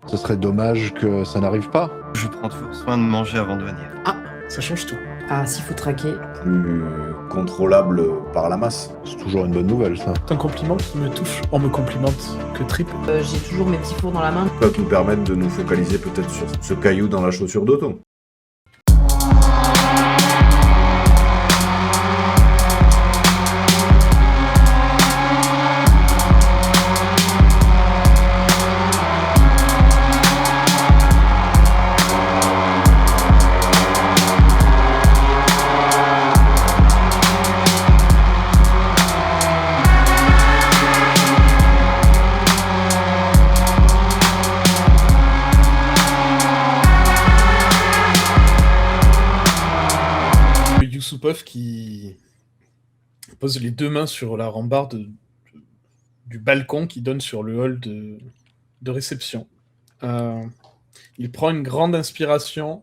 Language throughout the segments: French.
Ce serait dommage que ça n'arrive pas. Je prends toujours soin de manger avant de venir. Ah, ça change tout. Ah, s'il faut traquer. Plus contrôlable par la masse. C'est toujours une bonne nouvelle, ça. C'est un compliment qui me touche. On me complimente que triple. J'ai toujours mes petits fours dans la main. Ça peut nous permettre de nous focaliser peut-être sur ce caillou dans la chaussure d'Otto. Yusupov qui pose les deux mains sur la rambarde du balcon qui donne sur le hall de réception. Il prend une grande inspiration.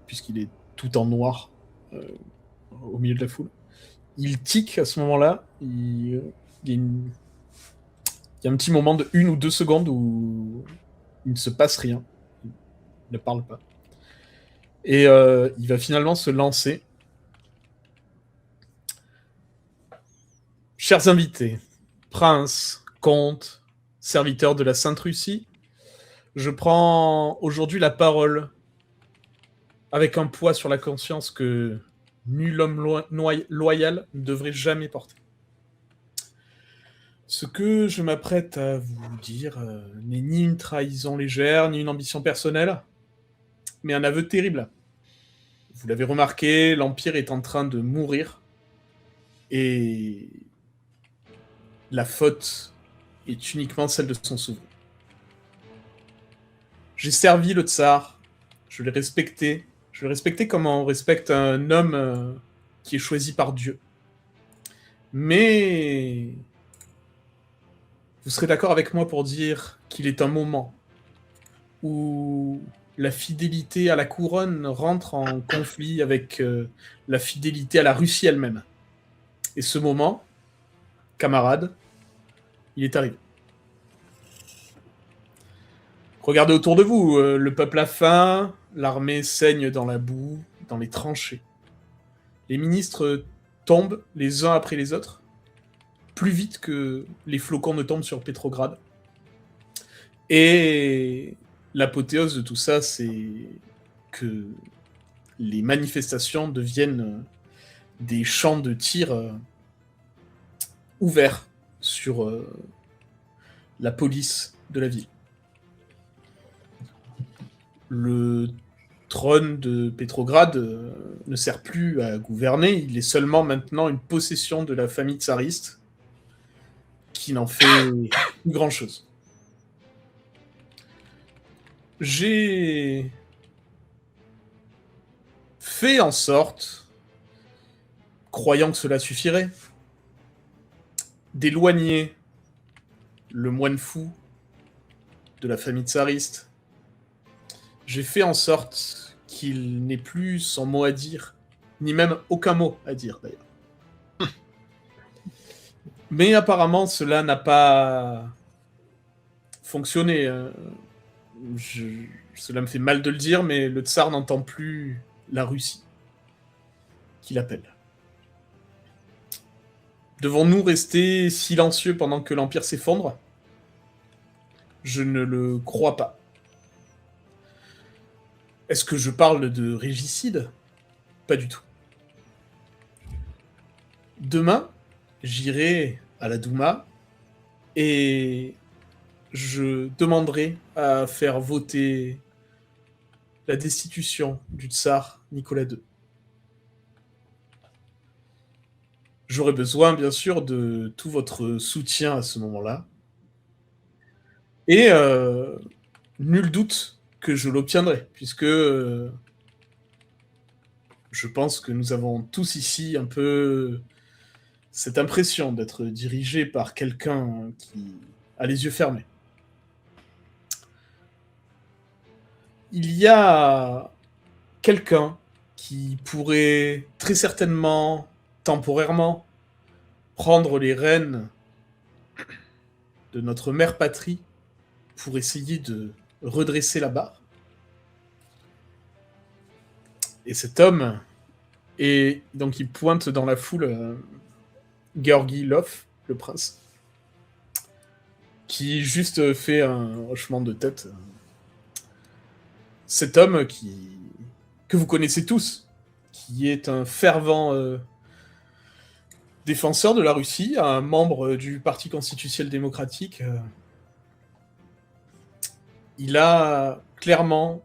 Puisqu'il est tout en noir au milieu de la foule. Il tique à ce moment-là. Il y a un petit moment de 1 ou 2 secondes où il ne se passe rien. Il ne parle pas. Et il va finalement se lancer. Chers invités, princes, comtes, serviteurs de la Sainte Russie, je prends aujourd'hui la parole avec un poids sur la conscience que nul homme loyal ne devrait jamais porter. Ce que je m'apprête à vous dire n'est ni une trahison légère, ni une ambition personnelle, mais un aveu terrible. Vous l'avez remarqué, l'Empire est en train de mourir, et la faute est uniquement celle de son souverain. J'ai servi le tsar, je l'ai respecté comme on respecte un homme qui est choisi par Dieu. Mais vous serez d'accord avec moi pour dire qu'il est un moment où la fidélité à la couronne rentre en conflit avec la fidélité à la Russie elle-même. Et ce moment, camarades, il est arrivé. Regardez autour de vous, le peuple a faim, l'armée saigne dans la boue, dans les tranchées. Les ministres tombent les uns après les autres, plus vite que les flocons ne tombent sur Petrograd. Et l'apothéose de tout ça, c'est que les manifestations deviennent des champs de tir ouverts sur la police de la ville. Le trône de Petrograd ne sert plus à gouverner, il est seulement maintenant une possession de la famille tsariste qui n'en fait plus grand-chose. J'ai fait en sorte, croyant que cela suffirait, d'éloigner le moine fou de la famille tsariste. J'ai fait en sorte qu'il n'ait plus son mot à dire, ni même aucun mot à dire d'ailleurs. Mais apparemment, cela n'a pas fonctionné. Cela me fait mal de le dire, mais le tsar n'entend plus la Russie qu'il appelle. Devons-nous rester silencieux pendant que l'Empire s'effondre ? Je ne le crois pas. Est-ce que je parle de régicide ? Pas du tout. Demain, j'irai à la Douma et je demanderai à faire voter la destitution du tsar Nicolas II. J'aurai besoin, bien sûr, de tout votre soutien à ce moment-là. Et nul doute que je l'obtiendrai, puisque je pense que nous avons tous ici un peu cette impression d'être dirigé par quelqu'un qui a les yeux fermés. Il y a quelqu'un qui pourrait très certainement, temporairement, prendre les rênes de notre mère patrie pour essayer de redresser la barre. Et cet homme, et donc il pointe dans la foule Georgi Lov, le prince, qui juste fait un hochement de tête. Cet homme que vous connaissez tous, qui est un fervent défenseur de la Russie, un membre du Parti constitutionnel démocratique. Il a clairement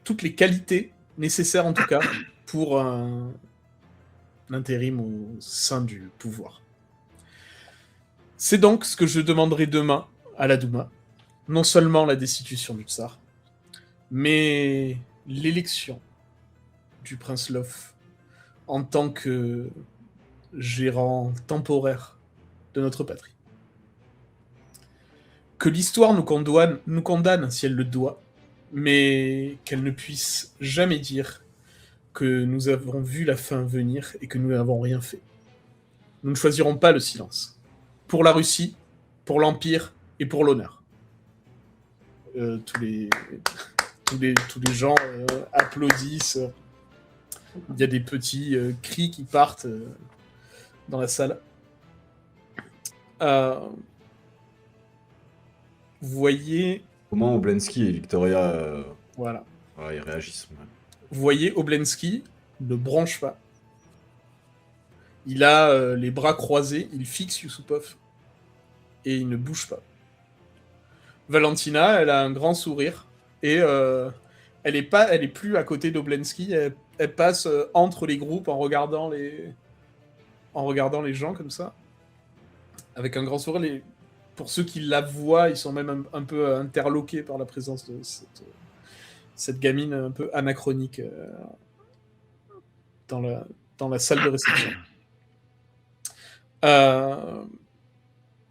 toutes les qualités nécessaires, en tout cas, pour un intérim au sein du pouvoir. C'est donc ce que je demanderai demain à la Douma. Non seulement la destitution du tsar, mais l'élection du prince Lov en tant que gérant temporaire de notre patrie. Que l'histoire nous condamne si elle le doit, mais qu'elle ne puisse jamais dire que nous avons vu la fin venir et que nous n'avons rien fait. Nous ne choisirons pas le silence. Pour la Russie, pour l'Empire et pour l'honneur. Tous les gens applaudissent. Il y a des petits cris qui partent dans la salle. Vous voyez... Comment Oblensky et Victoria Voilà. Ils réagissent. Ouais. Vous voyez Oblensky ne bronche pas. Il a les bras croisés, il fixe Yusupov et il ne bouge pas. Valentina, elle a un grand sourire et elle est plus à côté d'Oblensky, elle passe entre les groupes en regardant les gens comme ça, avec un grand sourire. Pour ceux qui la voient, ils sont même un peu interloqués par la présence de cette gamine un peu anachronique dans la salle de réception.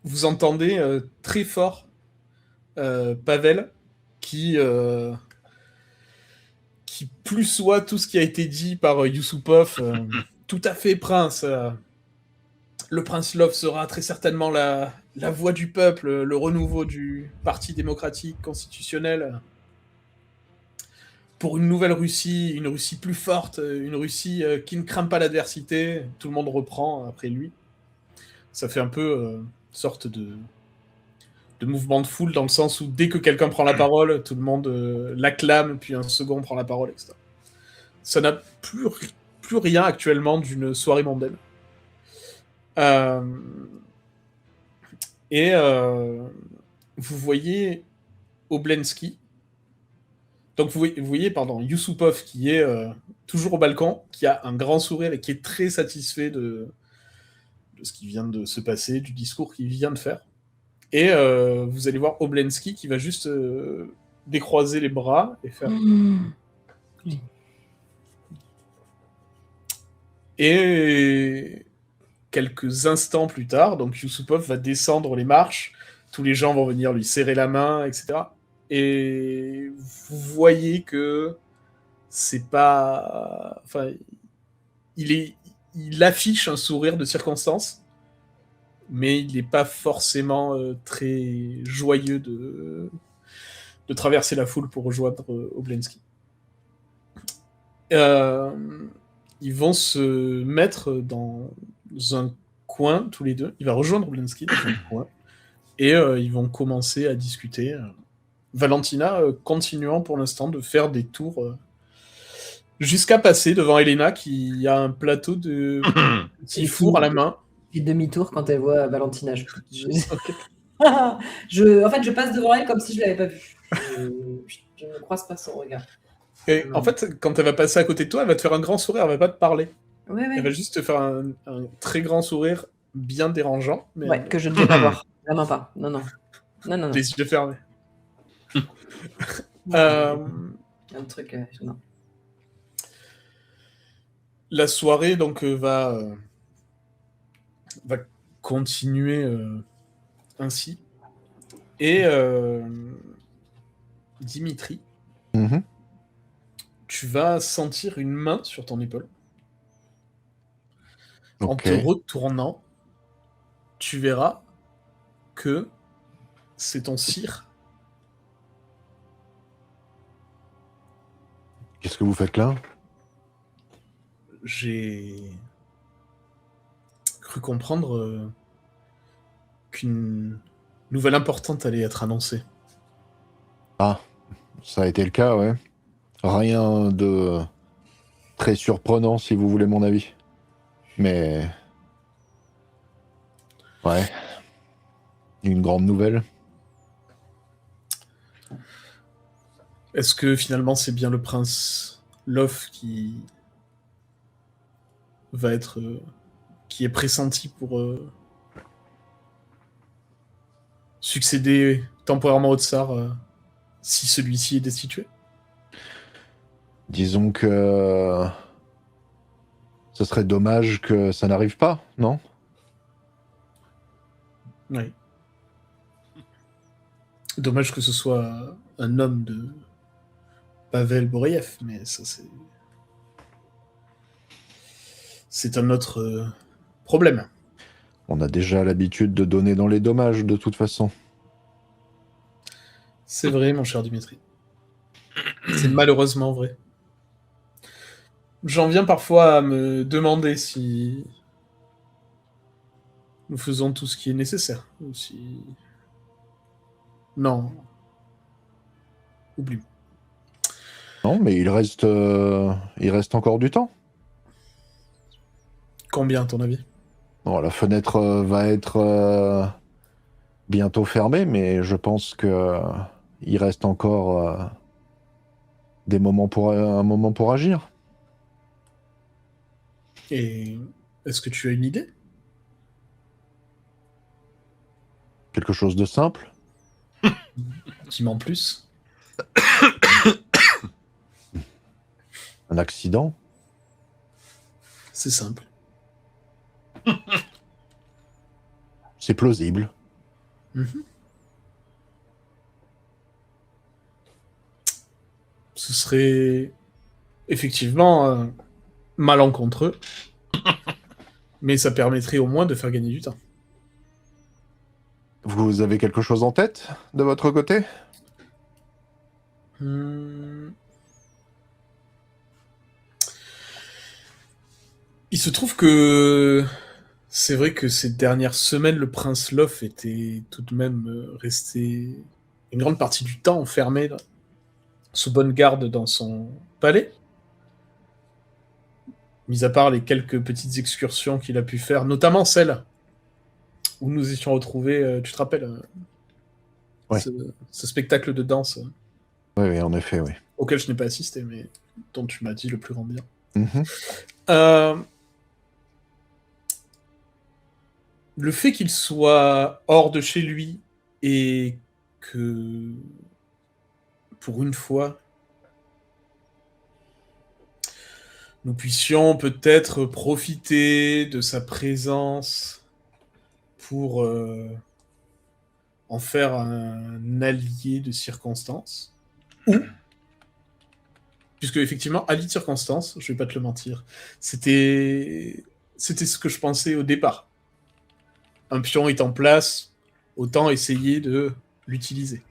Vous entendez très fort Pavel qui plus soit tout ce qui a été dit par Yusupov. Tout à fait, prince. Le prince Lov sera très certainement la voix du peuple, le renouveau du Parti démocratique constitutionnel. Pour une nouvelle Russie, une Russie plus forte, une Russie qui ne craint pas l'adversité. Tout le monde reprend après lui. Ça fait un peu sorte de mouvement de foule, dans le sens où dès que quelqu'un prend la parole, tout le monde l'acclame, puis un second prend la parole, etc. Ça n'a plus rien actuellement d'une soirée mondaine. Vous voyez Oblensky. Donc vous voyez, Yusupov qui est toujours au balcon, qui a un grand sourire et qui est très satisfait de ce qui vient de se passer, du discours qu'il vient de faire. Et vous allez voir Oblensky qui va juste décroiser les bras et faire... Et quelques instants plus tard, donc Yusupov va descendre les marches, tous les gens vont venir lui serrer la main, etc. Et vous voyez que c'est pas... Enfin, il affiche un sourire de circonstance, mais il n'est pas forcément très joyeux de traverser la foule pour rejoindre Oblensky. Ils vont se mettre dans un coin, tous les deux. Il va rejoindre Oblensky dans un coin, et ils vont commencer à discuter. Valentina continuant pour l'instant de faire des tours jusqu'à passer devant Elena qui a un plateau de petits fours à la main. Fait demi-tour quand elle voit Valentina. Je passe devant elle comme si je l'avais pas vue. Je ne croise pas son regard. Et en fait, quand elle va passer à côté de toi, elle va te faire un grand sourire, elle va pas te parler. Ouais. Elle va juste te faire un très grand sourire bien dérangeant. Mais ouais, que je ne vais pas voir. Vraiment pas. Non. Les yeux fermés. Un truc... non. La soirée donc va continuer ainsi. Et Dimitri, tu vas sentir une main sur ton épaule. En Ok. te retournant, tu verras que c'est ton sire. Qu'est-ce que vous faites là? J'ai cru comprendre qu'une nouvelle importante allait être annoncée. Ah, ça a été le cas, ouais. Rien de très surprenant, si vous voulez mon avis. Mais... ouais. Une grande nouvelle. Est-ce que finalement c'est bien le prince Lof qui va être... qui est pressenti pour succéder temporairement au tsar si celui-ci est destitué? Disons que... ce serait dommage que ça n'arrive pas, non? Oui. Dommage que ce soit un homme de Pavel Boroyev, mais ça c'est... c'est un autre problème. On a déjà l'habitude de donner dans les dommages, de toute façon. C'est vrai, mon cher Dimitri. C'est malheureusement vrai. J'en viens parfois à me demander si nous faisons tout ce qui est nécessaire, ou si... Non. Oublie. Non, mais il reste encore du temps. Combien, à ton avis? Bon, la fenêtre va être bientôt fermée, mais je pense que il reste encore un moment pour agir. Et est-ce que tu as une idée? Quelque chose de simple. Dis-moi en plus. Un accident. C'est simple. C'est plausible. Mhm. Ce serait effectivement malencontreux, mais ça permettrait au moins de faire gagner du temps. Vous avez quelque chose en tête de votre côté? Hmm. Il se trouve que c'est vrai que ces dernières semaines, le prince Lof était tout de même resté une grande partie du temps enfermé sous bonne garde dans son palais. Mis à part les quelques petites excursions qu'il a pu faire, notamment celle où nous étions retrouvés, tu te rappelles, Ouais. ce spectacle de danse Oui, oui, en effet, oui. auquel je n'ai pas assisté, mais dont tu m'as dit le plus grand bien. Mhm. Le fait qu'il soit hors de chez lui et que, pour une fois, nous puissions peut-être profiter de sa présence pour en faire un allié de circonstance. Ou, puisque effectivement, allié de circonstance, je vais pas te le mentir, c'était ce que je pensais au départ. Un pion est en place, autant essayer de l'utiliser.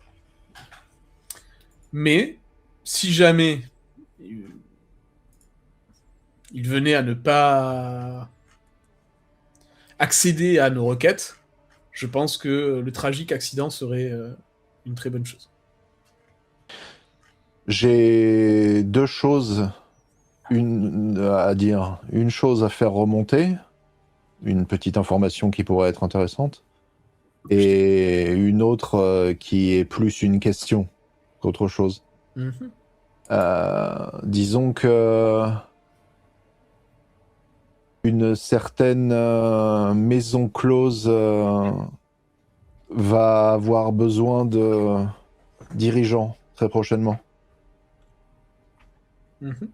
Mais, si jamais il venait à ne pas accéder à nos requêtes, je pense que le tragique accident serait une très bonne chose. J'ai deux choses à dire. Une chose à faire remonter, une petite information qui pourrait être intéressante, et une autre qui est plus une question qu'autre chose. Mhm. Disons que une certaine maison close va avoir besoin de dirigeants très prochainement. Mhm.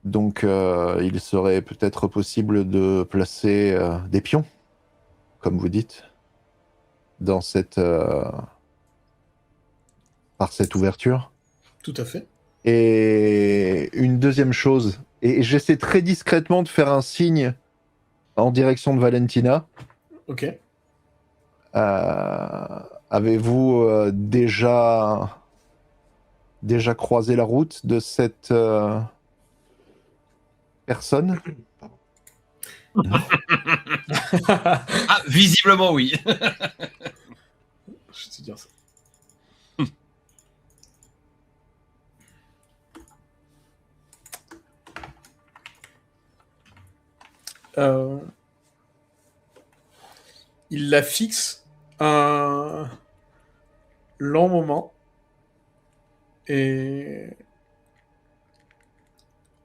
Donc il serait peut-être possible de placer des pions, comme vous dites, dans par cette ouverture. Tout à fait. Et une deuxième chose, et j'essaie très discrètement de faire un signe en direction de Valentina. Ok. Avez-vous déjà croisé la route de cette personne? Ah, visiblement, oui. Je vais te dire ça. Il la fixe un long moment et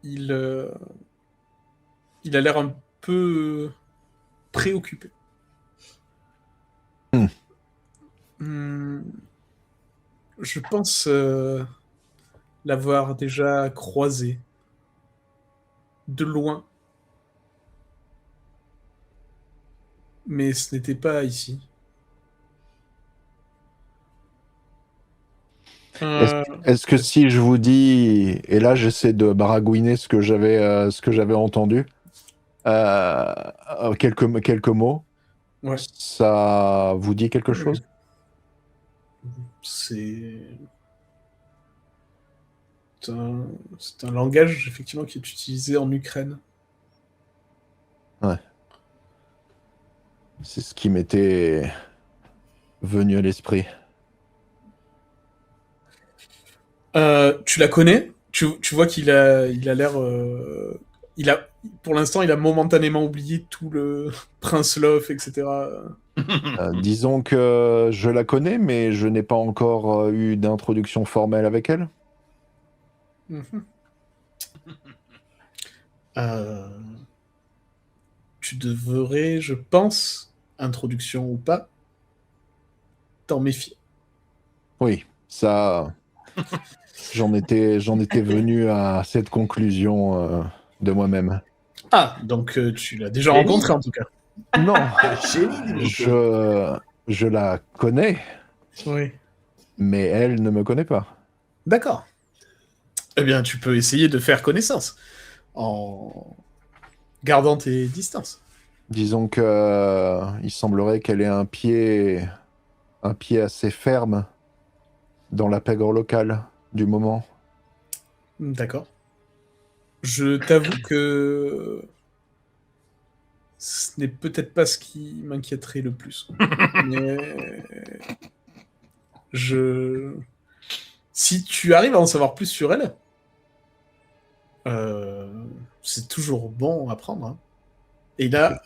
il a l'air un peu préoccupé. Je pense l'avoir déjà croisé de loin, mais ce n'était pas ici. Est-ce que si je vous dis, et là j'essaie de baragouiner ce que j'avais entendu, quelques mots, Ouais. ça vous dit quelque chose? C'est un langage effectivement qui est utilisé en Ukraine. Ouais. C'est ce qui m'était venu à l'esprit. Tu la connais? Tu vois qu'il a l'air. Pour l'instant, il a momentanément oublié tout le Prince Love, etc. Disons que je la connais, mais je n'ai pas encore eu d'introduction formelle avec elle. Mhm. Tu devrais, je pense, introduction ou pas, t'en méfier. Oui, ça, j'en étais venu à cette conclusion de moi-même. Ah, donc tu l'as déjà rencontré en tout cas. Non, Génie, je la connais, Oui. mais elle ne me connaît pas. D'accord. Eh bien, tu peux essayer de faire connaissance en gardant tes distances. Disons que il semblerait qu'elle ait un pied assez ferme dans la pègre locale du moment. D'accord. Je t'avoue que ce n'est peut-être pas ce qui m'inquiéterait le plus. Mais si tu arrives à en savoir plus sur elle, c'est toujours bon à prendre. Hein. Et il a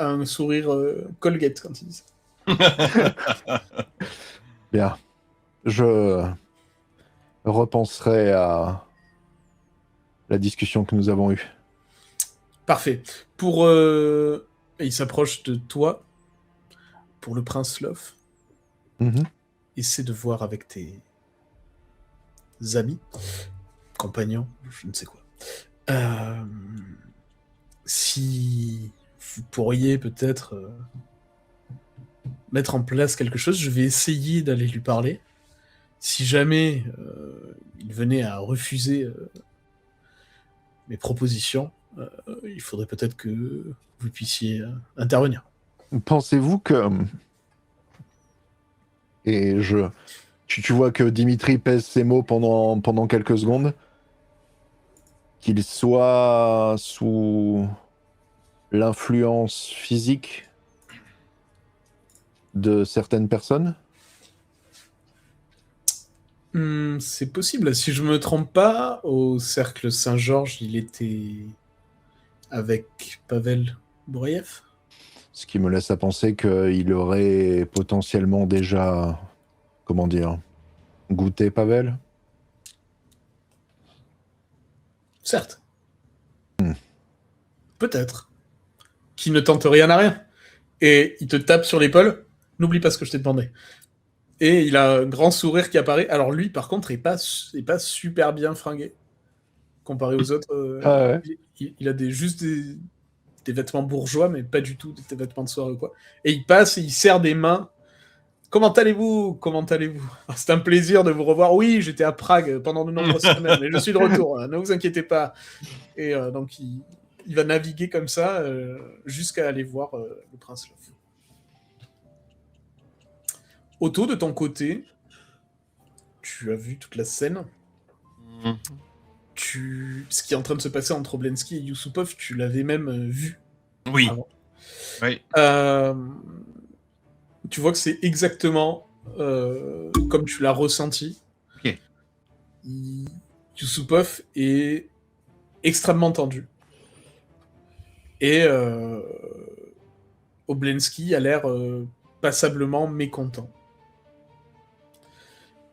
un sourire Colgate quand il dit ça. Bien, je repenserai à la discussion que nous avons eue. Parfait. Il s'approche de toi pour le prince Love. Mhm. Essaie de voir avec tes amis, compagnons, je ne sais quoi. Si vous pourriez peut-être mettre en place quelque chose, je vais essayer d'aller lui parler. Si jamais il venait à refuser mes propositions, il faudrait peut-être que vous puissiez intervenir. Pensez-vous que... Et tu vois que Dimitri pèse ses mots pendant quelques secondes, qu'il soit sous l'influence physique de certaines personnes? C'est possible. Si je me trompe pas, au cercle Saint-Georges, il était avec Pavel Bouriev. Ce qui me laisse à penser qu'il aurait potentiellement déjà, comment dire, goûté Pavel. Certes. Peut-être. Qui ne tente rien à rien. Et il te tape sur l'épaule. N'oublie pas ce que je t'ai demandé. Et il a un grand sourire qui apparaît. Alors lui, par contre, est pas super bien fringué. Comparé aux autres. Ah ouais. Il a juste des vêtements bourgeois, mais pas du tout des vêtements de soirée ou quoi. Et il passe et il serre des mains Comment allez-vous? Comment allez-vous? C'est un plaisir de vous revoir. Oui, j'étais à Prague pendant de nombreuses semaines, mais je suis de retour. Ne vous inquiétez pas. Et donc, il va naviguer comme ça jusqu'à aller voir le prince Love. Otto, de ton côté, tu as vu toute la scène. Mhm. Ce qui est en train de se passer entre Oblensky et Yusupov, tu l'avais même vu Oui. avant. Oui. Tu vois que c'est exactement comme tu l'as ressenti. Ok. Yusupov est extrêmement tendu. Et Oblensky a l'air passablement mécontent.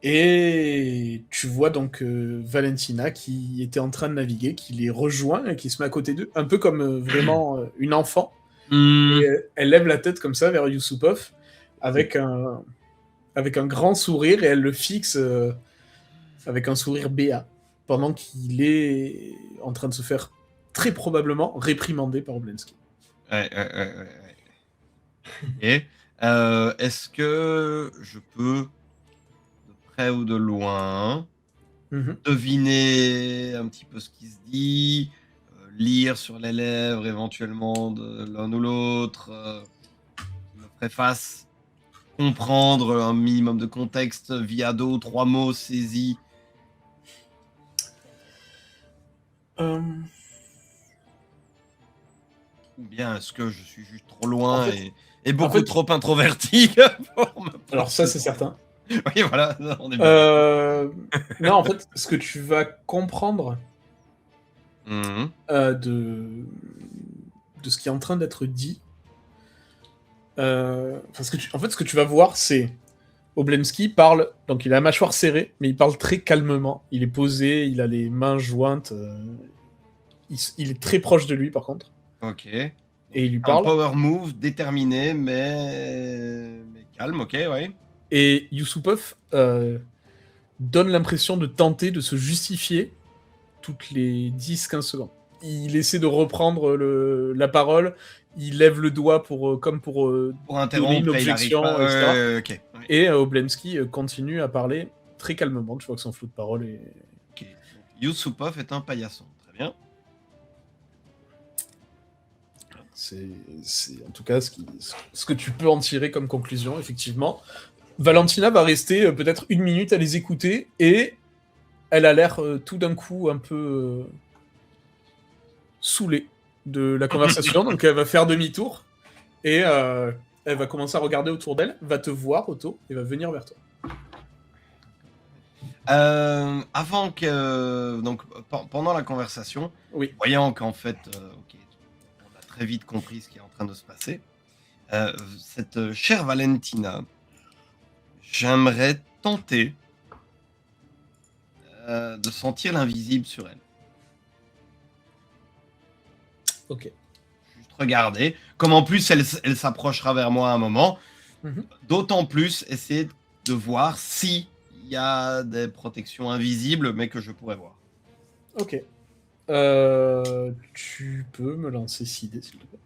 Et tu vois donc Valentina qui était en train de naviguer, qui les rejoint et qui se met à côté d'eux, un peu comme vraiment une enfant. Et elle lève la tête comme ça vers Yusupov avec un grand sourire et elle le fixe avec un sourire béat pendant qu'il est en train de se faire très probablement réprimandé par Oblensky. Ouais. Et est-ce que je peux, de près ou de loin, deviner un petit peu ce qui se dit, lire sur les lèvres éventuellement de l'un ou l'autre, me préface, comprendre un minimum de contexte via 2 ou 3 mots saisis? Ou bien est-ce que je suis juste trop loin En fait- et beaucoup trop introverti pour me Alors ça, c'est certain. Oui, voilà, on est bien. Non, en fait, ce que tu vas comprendre Mhm. de ce qui est en train d'être dit, en fait, ce que tu vas voir, c'est Oblensky parle, donc il a la mâchoire serrée, mais il parle très calmement. Il est posé, il a les mains jointes. Il est très proche de lui, par contre. Ok. Et il lui Un parle. power move déterminé, mais calme, ok, ouais. Et Yusupov donne l'impression de tenter de se justifier toutes les 10-15 secondes. Il essaie de reprendre la parole, il lève le doigt comme pour donner une interrompre, il arrive objection, pas. etc. Ok. Ouais. Et Oblensky continue à parler très calmement. Tu vois que son flou de parole est... Ok. Donc, Yusupov est un paillasson. Très bien. C'est en tout cas ce que tu peux en tirer comme conclusion, effectivement. Valentina va rester peut-être 1 minute à les écouter et elle a l'air tout d'un coup un peu saoulée de la conversation, donc elle va faire demi-tour et elle va commencer à regarder autour d'elle, va te voir, Otto, et va venir vers toi. Avant que. Donc, pendant la conversation, Oui. voyant qu'en fait, ok, on a très vite compris ce qui est en train de se passer, cette chère Valentina, j'aimerais tenter de sentir l'invisible sur elle. Ok. Juste regarder. Comme en plus, elle s'approchera vers moi à un moment. Mhm. D'autant plus essayer de voir si il y a des protections invisibles, mais que je pourrais voir. Ok. Tu peux me lancer 6 dés, s'il te plaît.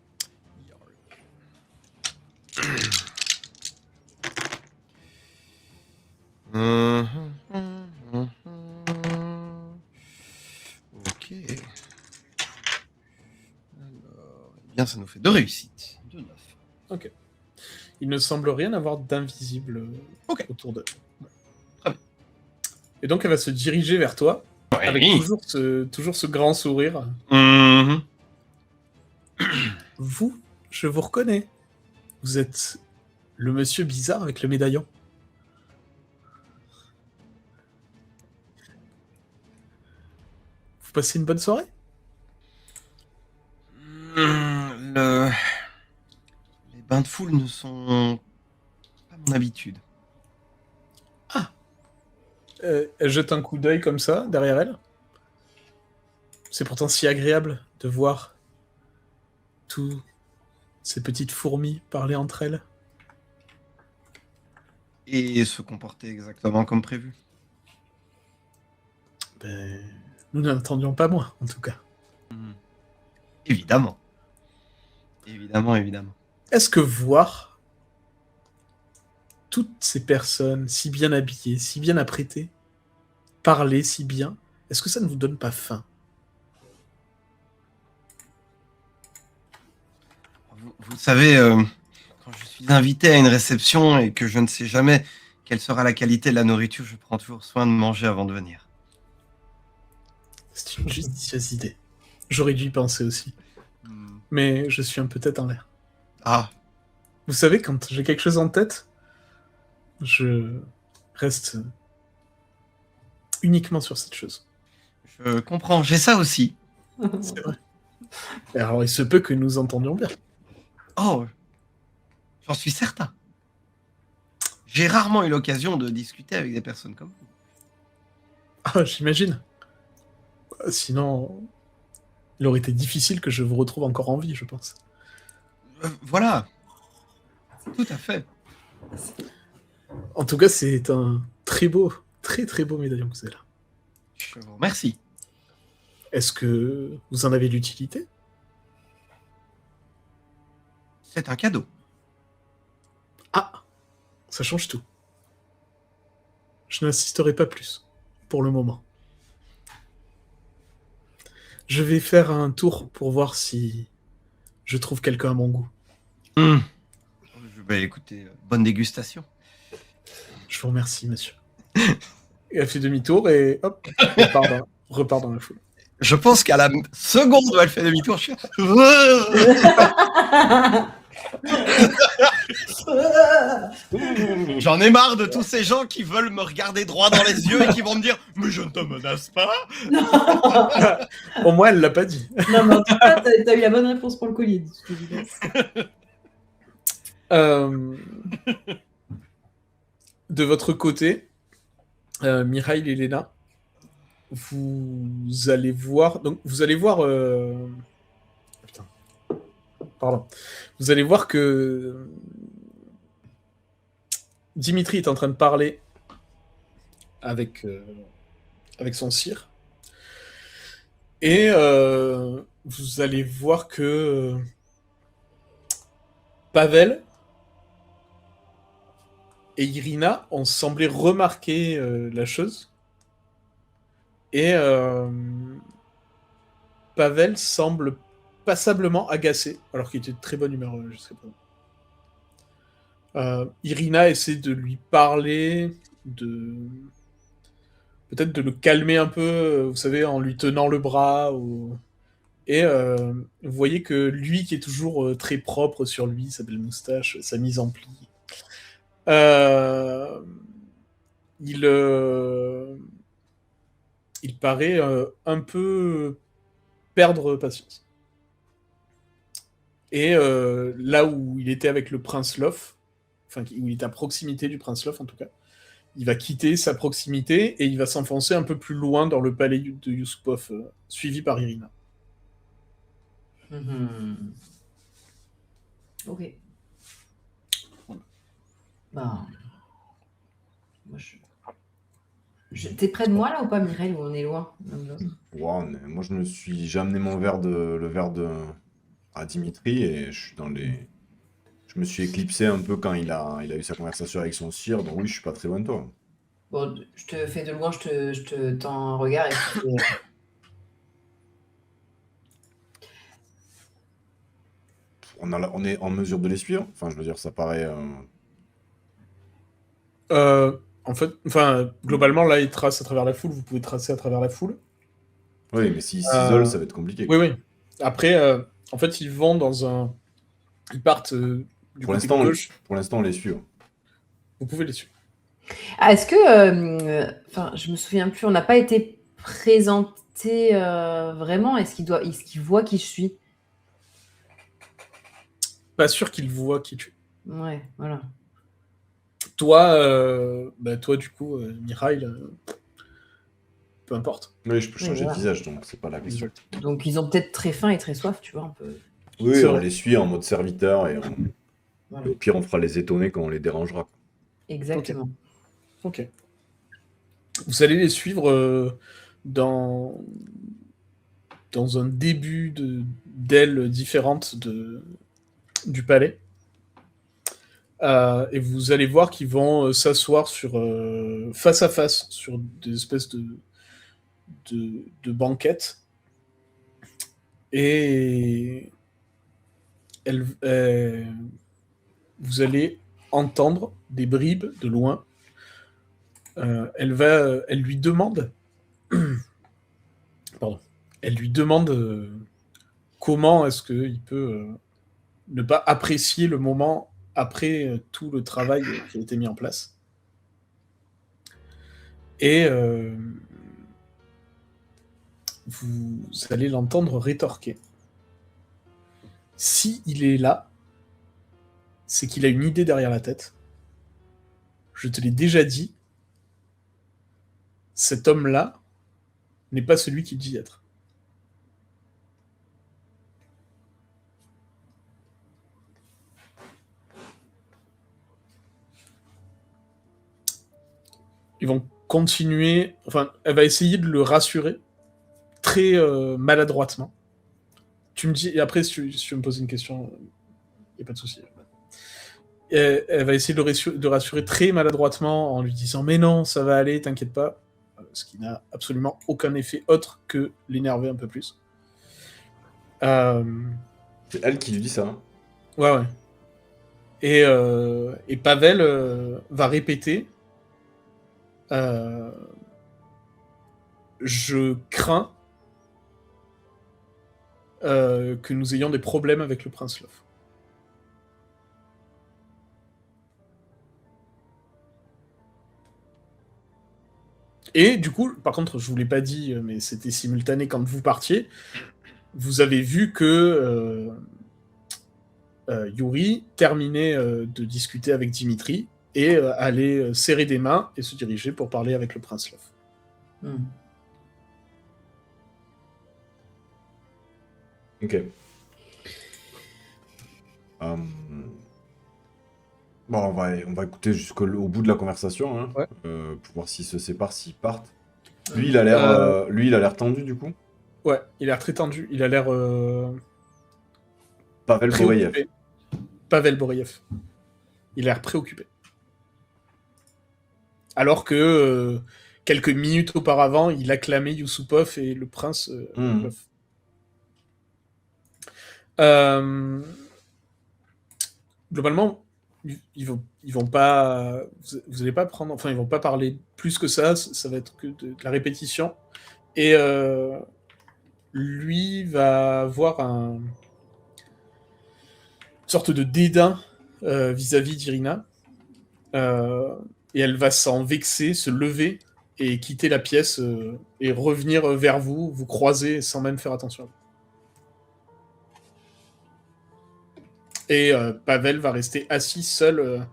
Ok. Alors, eh bien, ça nous fait 2 réussites. 2 9. Ok. Il ne semble rien avoir d'invisible autour d'elle. Très bien. Et donc elle va se diriger vers toi, Ouais. avec toujours ce grand sourire. Mhm. Vous, je vous reconnais. Vous êtes le monsieur bizarre avec le médaillon. Vous passez une bonne soirée? Les bains de foule ne sont pas mon habitude. Elle jette un coup d'œil comme ça, derrière elle. C'est pourtant si agréable de voir toutes ces petites fourmis parler entre elles. Et se comporter exactement comme prévu. Ben, nous n'attendions pas moins, en tout cas. Évidemment. Évidemment. Est-ce que voir toutes ces personnes si bien habillées, si bien apprêtées, parler si bien, est-ce que ça ne vous donne pas faim? Vous savez, quand je suis invité à une réception et que je ne sais jamais quelle sera la qualité de la nourriture, je prends toujours soin de manger avant de venir. C'est une judicieuse idée. J'aurais dû y penser aussi. Hmm. Mais je suis un peu tête en l'air. Ah, Vous savez, quand j'ai quelque chose en tête, je reste uniquement sur cette chose. je comprends, j'ai ça aussi. C'est vrai. Et alors, il se peut que nous entendions bien. Oh, j'en suis certain. J'ai rarement eu l'occasion de discuter avec des personnes comme vous. Ah, j'imagine. Sinon, il aurait été difficile que je vous retrouve encore en vie, je pense. Voilà, tout à fait. En tout cas, c'est un très beau, très très beau médaillon que vous avez là. Je vous remercie. Est-ce que vous en avez l'utilité? C'est un cadeau. Ah, ça change tout. Je n'insisterai pas plus, pour le moment. Je vais faire un tour pour voir si je trouve quelqu'un à mon goût. Hmm. Écoutez, bonne dégustation. Je vous remercie, monsieur. Et elle fait demi-tour et hop, repart dans la foule. Je pense qu'à la seconde où elle fait demi-tour, je suis... J'en ai marre de tous ces gens qui veulent me regarder droit dans les yeux et qui vont me dire « Mais je ne te menace pas !» Au moins, elle l'a pas dit. Non, mais en tout cas, t'as eu la bonne réponse pour le collier, de toute évidence. De votre côté, Mihail et Lena, vous allez voir. Donc, vous allez voir. Putain. Pardon. Vous allez voir que Dimitri est en train de parler avec son sire. Et vous allez voir que Pavel et Irina ont semblé remarquer la chose. Et Pavel semble passablement agacé, alors qu'il était de très bonne humeur jusqu'à présent. Irina essaie de lui parler, peut-être de le calmer un peu, vous savez, en lui tenant le bras. Et vous voyez que lui, qui est toujours très propre sur lui, sa belle moustache, sa mise en pli, il paraît un peu perdre patience. Et là où il était avec le prince Lof, enfin où il est à proximité du prince Lof en tout cas, il va quitter sa proximité et il va s'enfoncer un peu plus loin dans le palais de Yusupov, suivi par Irina. Ok. Ben... Moi, T'es près de moi là ou pas, Mireille, ou on est loin l'un de l'autre? Ouais, moi, j'ai amené le verre à Dimitri et je suis dans les. Je me suis éclipsé un peu quand il a eu sa conversation avec son sire, donc oui, je suis pas très loin de toi. Bon, je te fais de loin, je te tends un regard et On est en mesure de les suivre. Enfin, je veux dire, ça paraît. En fait, enfin, globalement, là, il trace à travers la foule, vous pouvez tracer à travers la foule. Oui, mais s'ils s'isolent, ça va être compliqué. Oui, oui. Après, en fait, ils vont dans un... Ils partent du Pour côté l'instant, gauche. pour l'instant, on les suit. Vous pouvez les suivre. Ah, est-ce que... Enfin, je me souviens plus, on n'a pas été présenté vraiment. Est-ce qu'il voit qui je suis? Pas sûr qu'ils voient qui tu es. Ouais, voilà. Toi, du coup, Mihail, peu importe. Oui, je peux changer voilà. de visage, donc c'est pas la question. Exact. Donc, ils ont peut-être très faim et très soif, tu vois, un peu. Oui, C'est on vrai. les suit en mode serviteur et Voilà. au pire, on fera les étonner quand on les dérangera. Exactement. Ok. Vous allez les suivre dans un début d'ailes différentes du palais. Et vous allez voir qu'ils vont s'asseoir face à face sur des espèces de banquettes. Et vous allez entendre des bribes de loin. Elle lui demande... Pardon. Elle lui demande comment est-ce qu'il peut ne pas apprécier le moment après tout le travail qui a été mis en place. Et vous allez l'entendre rétorquer. Si il est là, c'est qu'il a une idée derrière la tête. Je te l'ai déjà dit, cet homme-là n'est pas celui qu'il dit être. Ils vont continuer... Enfin, elle va essayer de le rassurer très maladroitement. Tu me dis... Et après, si tu veux me poses une question, il n'y a pas de souci. Elle va essayer de rassurer très maladroitement en lui disant « Mais non, ça va aller, t'inquiète pas ». Ce qui n'a absolument aucun effet autre que l'énerver un peu plus. C'est elle qui lui dit ça. Hein. Ouais. Et Pavel va répéter je crains que nous ayons des problèmes avec le prince Love. Et du coup, par contre, je vous l'ai pas dit, mais c'était simultané quand vous partiez, vous avez vu que Yuri terminait de discuter avec Dimitri et allait serrer des mains et se diriger pour parler avec le prince Love. Ok. Bon, on va écouter jusqu'au bout de la conversation, hein, Ouais. pour voir s'ils se séparent, s'ils partent. Lui, il a l'air tendu, du coup. Ouais, il a l'air très tendu. Il a l'air Pavel Boroyev. préoccupé. Pavel Boroyev. Il a l'air préoccupé. Alors que quelques minutes auparavant, il acclamait Yusupov et le prince Love. Globalement, ils vont pas, vous allez pas prendre, enfin ils vont pas parler plus que ça va être que de la répétition. Et lui va avoir une sorte de dédain vis-à-vis d'Irina. Et elle va s'en vexer, se lever et quitter la pièce et revenir vers vous, vous croiser sans même faire attention. Et Pavel va rester assis seul,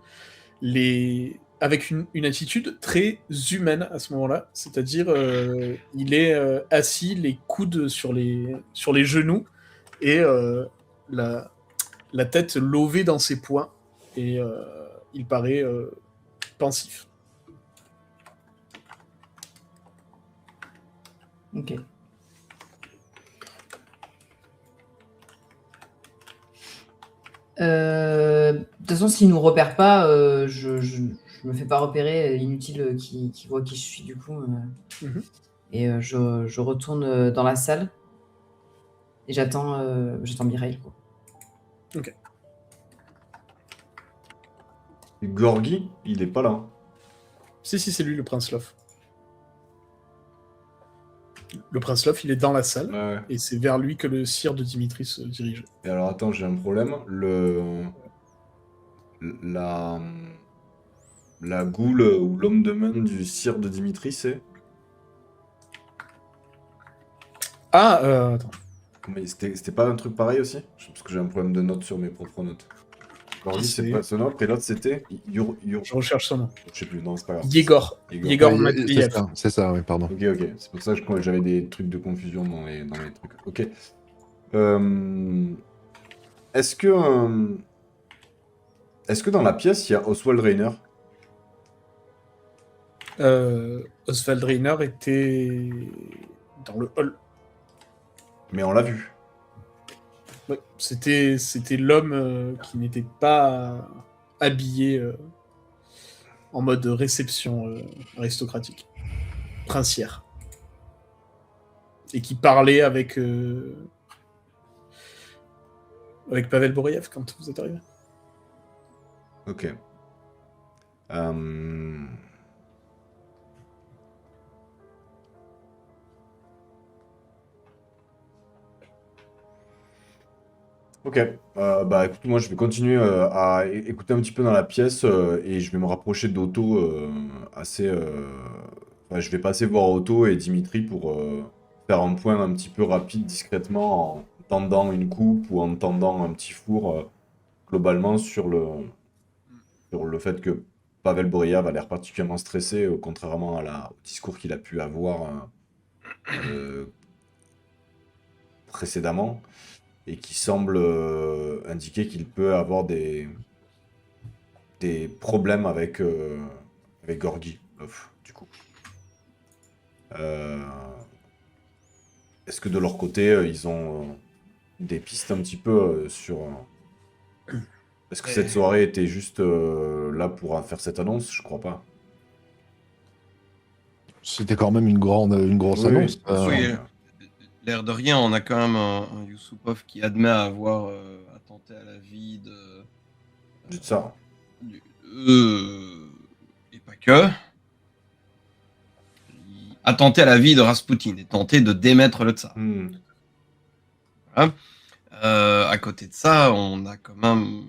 avec une attitude très humaine à ce moment-là. C'est-à-dire, il est assis, les coudes sur les genoux, et la tête levée dans ses poings. Et il paraît pensif. Ok. De toute façon, s'il nous repère pas, je me fais pas repérer. Inutile qu'il voit qui je suis du coup. Et je retourne dans la salle et j'attends Mireille. Quoi. Ok. Gorgi, il est pas là. Si, c'est lui, le prince Love. Le prince Love, il est dans la salle, Ouais. et c'est vers lui que le sire de Dimitri se dirige. Et alors, attends, j'ai un problème. La goule ou l'homme de main du sire de Dimitri, c'est... Ah, attends. Mais c'était pas un truc pareil aussi? Parce que j'ai un problème de notes sur mes propres notes. Gorgi, c'est pas son nom, et l'autre, c'était... Je recherche son nom. Je sais plus, non, c'est pas grave. Yegor Ouais, Matviev. c'est ça, oui, pardon. Ok. C'est pour ça que j'avais des trucs de confusion dans les trucs. Ok. Est-ce que dans la pièce, il y a Oswald Reiner? Oswald Reiner était dans le hall. Mais on l'a vu. Ouais, c'était l'homme qui n'était pas habillée en mode réception aristocratique, princière. Et qui parlait avec Pavel Boroyev quand vous êtes arrivé. Ok. Ok, bah écoute, moi je vais continuer à écouter un petit peu dans la pièce et je vais me rapprocher d'Otto assez. Enfin, je vais passer voir Otto et Dimitri pour faire un point un petit peu rapide, discrètement, en tendant une coupe ou en tendant un petit four globalement sur le fait que Pavel Boriav a l'air particulièrement stressé, contrairement au discours qu'il a pu avoir euh, précédemment et qui semble indiquer qu'il peut avoir des problèmes avec Gorgi, du coup. Euh, Est-ce que de leur côté, ils ont des pistes un petit peu sur... Est-ce que cette soirée était juste là pour faire cette annonce? Je crois pas. C'était quand même une grosse Oui, annonce. bien sûr, Oui, mais, l'air de rien, on a quand même un Yusupov qui admet avoir attenté à la vie dites ça. et pas que. Il a tenté à la vie de Rasputin et tenté de démettre le tsar. Hmm. Voilà. À côté de ça, on a quand même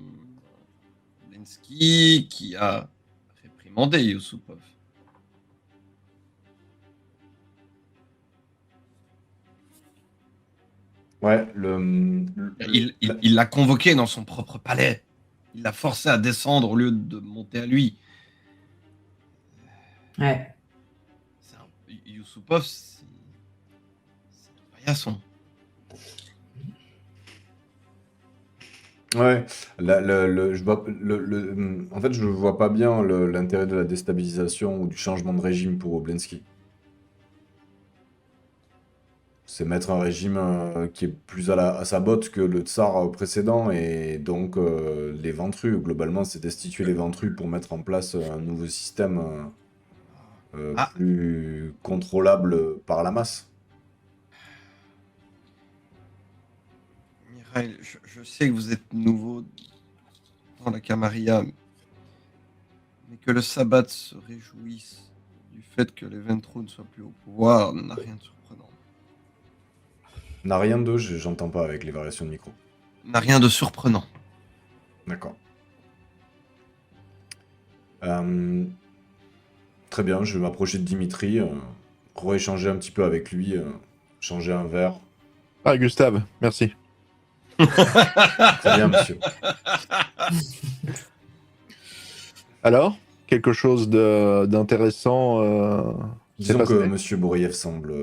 Zelensky qui a réprimandé Yusupov. Ouais, Il l'a convoqué dans son propre palais. Il l'a forcé à descendre au lieu de monter à lui. Ouais. Yusupov, c'est un paillasson. Ouais, en fait, je vois pas bien l'intérêt de la déstabilisation ou du changement de régime pour Oblensky. C'est mettre un régime qui est plus à sa botte que le tsar précédent et donc les Ventrus. Globalement, c'est destituer les Ventrus pour mettre en place un nouveau système Ah. plus contrôlable par la masse. Mireille, je sais que vous êtes nouveau dans la Camarilla, mais que le sabbat se réjouisse du fait que les Ventrous ne soient plus au pouvoir n'a rien de surprenant. N'a rien de, j'entends pas avec les variations de micro. N'a rien de surprenant. D'accord. Très bien, je vais m'approcher de Dimitri, rééchanger un petit peu avec lui, changer un verre. Ah, Gustave, merci. Très bien, monsieur. Alors, quelque chose d'intéressant s'est Disons que passé? monsieur Boriev semble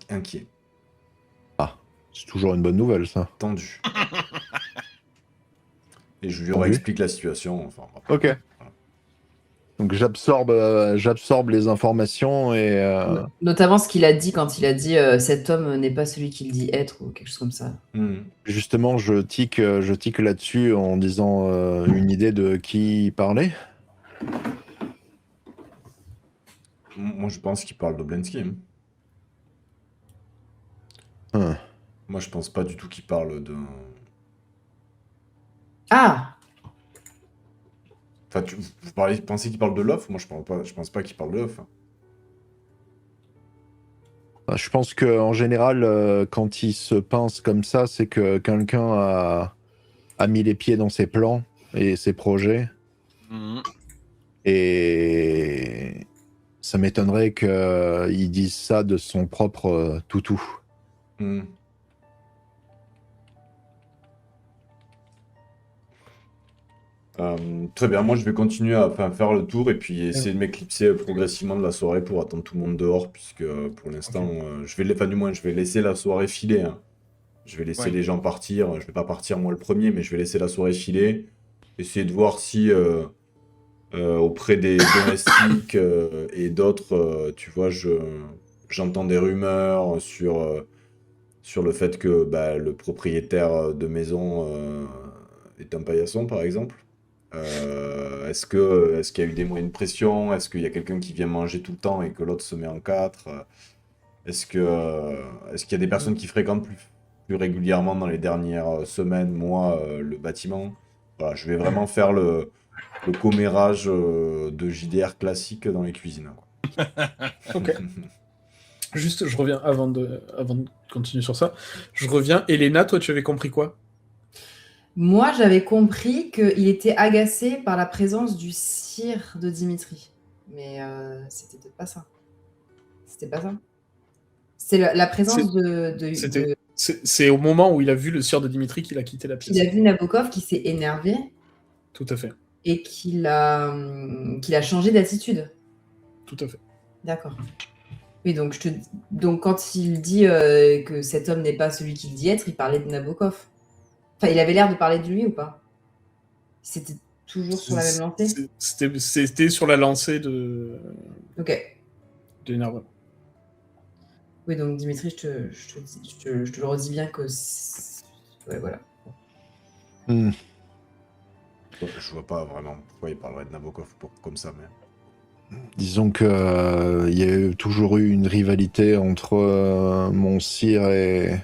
inquiet, Ah, c'est toujours une bonne nouvelle, ça. tendu. Et je lui Tendu. réexplique la situation. Enfin, après, Ok. Donc j'absorbe les informations et Notamment ce qu'il a dit quand il a dit cet homme n'est pas celui qu'il dit être ou quelque chose comme ça. justement je tique là-dessus en disant une idée de qui parlait. Moi, je pense qu'il parle d'Oblensky. Hein. Hum. Moi, je pense pas du tout qu'il parle de... Ah! Enfin, vous pensez qu'il parle de l'off? Moi, je pense pas qu'il parle de l'off. Hein. Je pense que en général, quand il se pince comme ça, c'est que quelqu'un a mis les pieds dans ses plans et ses projets. Mhm. Et ça m'étonnerait qu'il dise ça de son propre toutou. Hmm. Très bien, moi je vais continuer à faire le tour et puis essayer de m'éclipser progressivement de la soirée pour attendre tout le monde dehors, puisque pour l'instant, du moins, je vais laisser la soirée filer. Hein. Je vais laisser Oui. les gens partir. Je vais pas partir moi le premier, mais je vais laisser la soirée filer. Essayer de voir si auprès des domestiques et d'autres, tu vois, j'entends des rumeurs sur le fait que bah, le propriétaire de maison est un paillasson, par exemple. Est-ce qu'il y a eu des moyens de pression? Est-ce qu'il y a quelqu'un qui vient manger tout le temps et que l'autre se met en quatre? Est-ce qu'il y a des personnes qui fréquentent plus régulièrement dans les dernières semaines, mois, le bâtiment? Voilà, je vais vraiment faire le commérage de JDR classique dans les cuisines, quoi. Ok. Juste, je reviens avant de continuer sur ça. Je reviens. Elena, toi, tu avais compris quoi? Moi, j'avais compris qu'il était agacé par la présence du sire de Dimitri. Mais c'était peut-être pas ça. C'était pas ça. C'est la présence de C'est au moment où il a vu le sire de Dimitri qu'il a quitté la pièce. Il a vu Nabokov qui s'est énervé Tout à fait. et qu'il a changé d'attitude. Tout à fait. D'accord. Oui, donc quand il dit que cet homme n'est pas celui qu'il dit être, il parlait de Nabokov. Enfin, il avait l'air de parler de lui ou pas? C'était toujours sur la même lancée? C'était sur la lancée de Ok. l'énervement. Oui, donc Dimitri, je te le redis bien que... Ouais, voilà. Je vois pas vraiment pourquoi il parlerait de Nabokov comme ça, mais... Disons que il y a toujours eu une rivalité entre mon sire et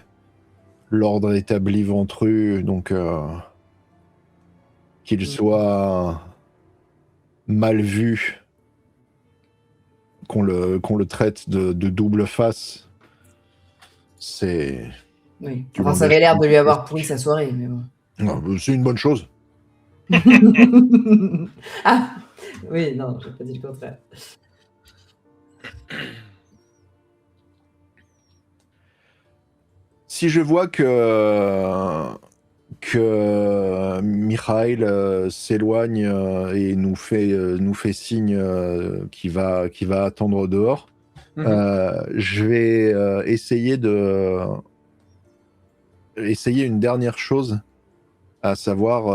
l'ordre établi Ventru, donc qu'il soit mal vu, qu'on le traite de double face, c'est... Oui. Enfin, ça avait l'air de lui avoir pourri sa soirée, mais bon. C'est une bonne chose. Ah oui, non, j'ai pas dit le contraire. Si je vois que Mikhail s'éloigne et nous fait signe qu'il va attendre dehors, je vais essayer une dernière chose, à savoir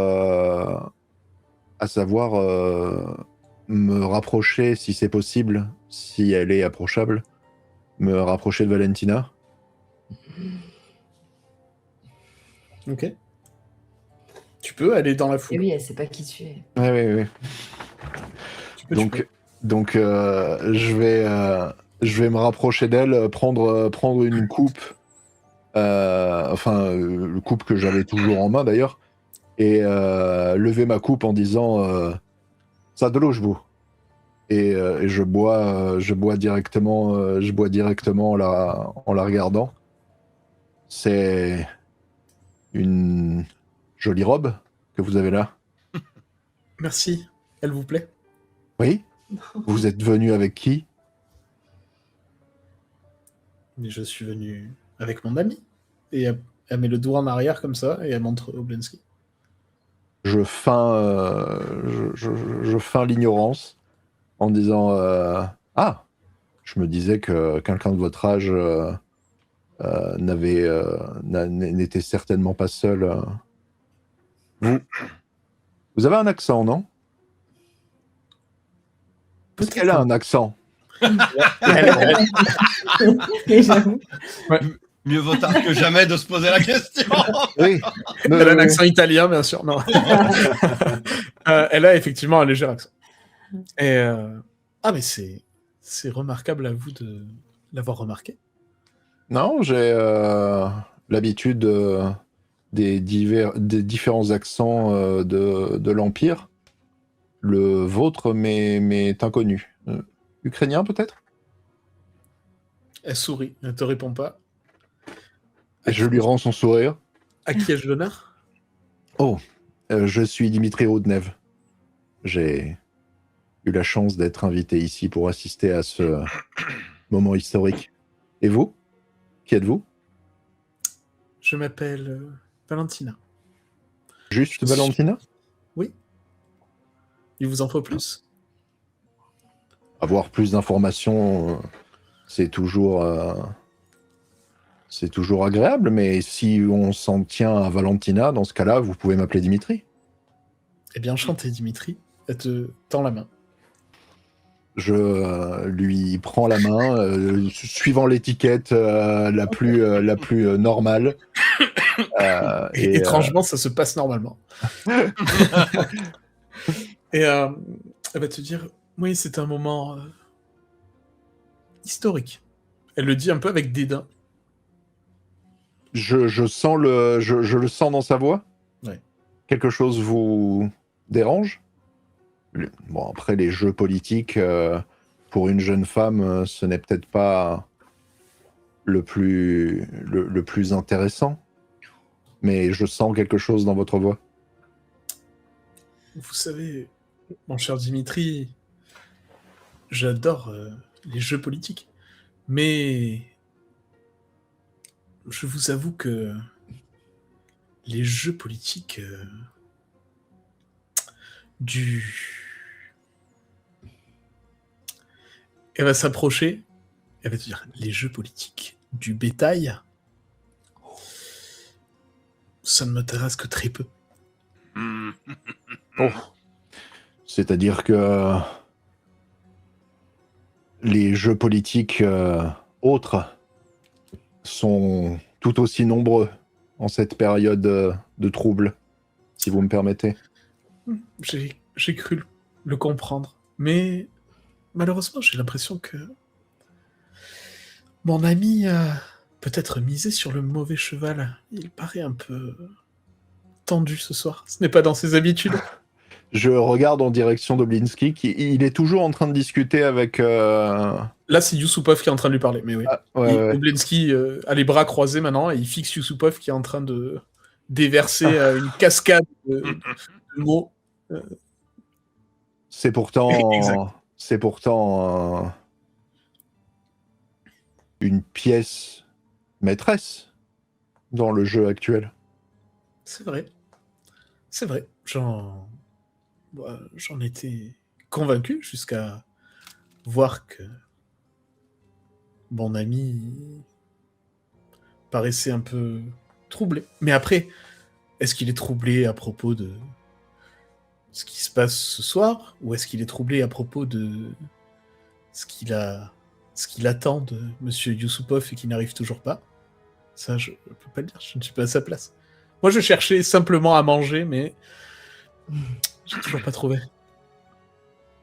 me rapprocher, si c'est possible, si elle est approchable, me rapprocher de Valentina. Ok. Tu peux aller dans la Et foule. oui, elle sait pas qui tu es. Oui. Donc, je vais me rapprocher d'elle, prendre une coupe, le coupe que j'avais toujours en main d'ailleurs, et lever ma coupe en disant ça de l'eau, je bois. Et je bois directement, en la regardant. C'est une jolie robe que vous avez là. Merci. Elle vous plaît? Oui. Vous êtes venu avec qui? Mais je suis venu avec mon ami. Et elle met le doigt en arrière comme ça et elle montre Oblensky. Je feins l'ignorance en disant ah, je me disais que quelqu'un de votre âge n'était certainement pas seul. Vous avez un accent, non? Est-ce qu'elle a un accent? J'avoue. Mieux vaut tard que jamais de se poser la question. Oui. Elle a un accent italien, bien sûr. Non. Elle a effectivement un léger accent. Et mais c'est remarquable à vous de l'avoir remarqué. Non, j'ai l'habitude des différents accents de l'Empire. Le vôtre m'est inconnu. Ukrainien, peut-être? Elle sourit, elle ne te répond pas. Je lui rends son sourire. À qui ai-je l'honneur? Oh, je suis Dimitri Roudnev. J'ai eu la chance d'être invité ici pour assister à ce moment historique. Et vous? Qui êtes-vous? Je m'appelle Valentina. Juste Valentina? Oui. Il vous en faut plus? Avoir plus d'informations, c'est toujours agréable, mais si on s'en tient à Valentina, dans ce cas-là, vous pouvez m'appeler Dimitri. Eh bien, enchanté, Dimitri. Elle te tend la main. Je lui prends la main, suivant l'étiquette la plus normale. Et étrangement, ça se passe normalement. Et elle va te dire, oui, c'est un moment historique. Elle le dit un peu avec dédain. Je le sens dans sa voix. Ouais. Quelque chose vous dérange? Bon, après, les jeux politiques, pour une jeune femme, ce n'est peut-être pas le plus intéressant. Mais je sens quelque chose dans votre voix. Vous savez, mon cher Dimitri, j'adore les jeux politiques. Mais je vous avoue que les jeux politiques Elle va s'approcher, elle va te dire, les jeux politiques du bétail, ça ne m'intéresse que très peu. Oh. C'est-à-dire que les jeux politiques autres sont tout aussi nombreux en cette période de trouble, si vous me permettez. J'ai cru le comprendre, mais malheureusement, j'ai l'impression que mon ami a peut-être misé sur le mauvais cheval. Il paraît un peu tendu ce soir. Ce n'est pas dans ses habitudes. Je regarde en direction d'Oblinski, il est toujours en train de discuter avec... Là, c'est Yusupov qui est en train de lui parler, mais oui. Ah, ouais. Oblensky a les bras croisés maintenant et il fixe Yusupov qui est en train de déverser une cascade de mots. C'est pourtant une pièce maîtresse dans le jeu actuel. C'est vrai. C'est vrai. J'en étais convaincu jusqu'à voir que mon ami paraissait un peu troublé. Mais après, est-ce qu'il est troublé à propos de ce qui se passe ce soir, ou est-ce qu'il est troublé à propos de ce qu'il attend de Monsieur Yusupov et qui n'arrive toujours pas? Ça, je peux pas le dire, je ne suis pas à sa place. Moi, je cherchais simplement à manger, mais j'ai toujours pas trouvé.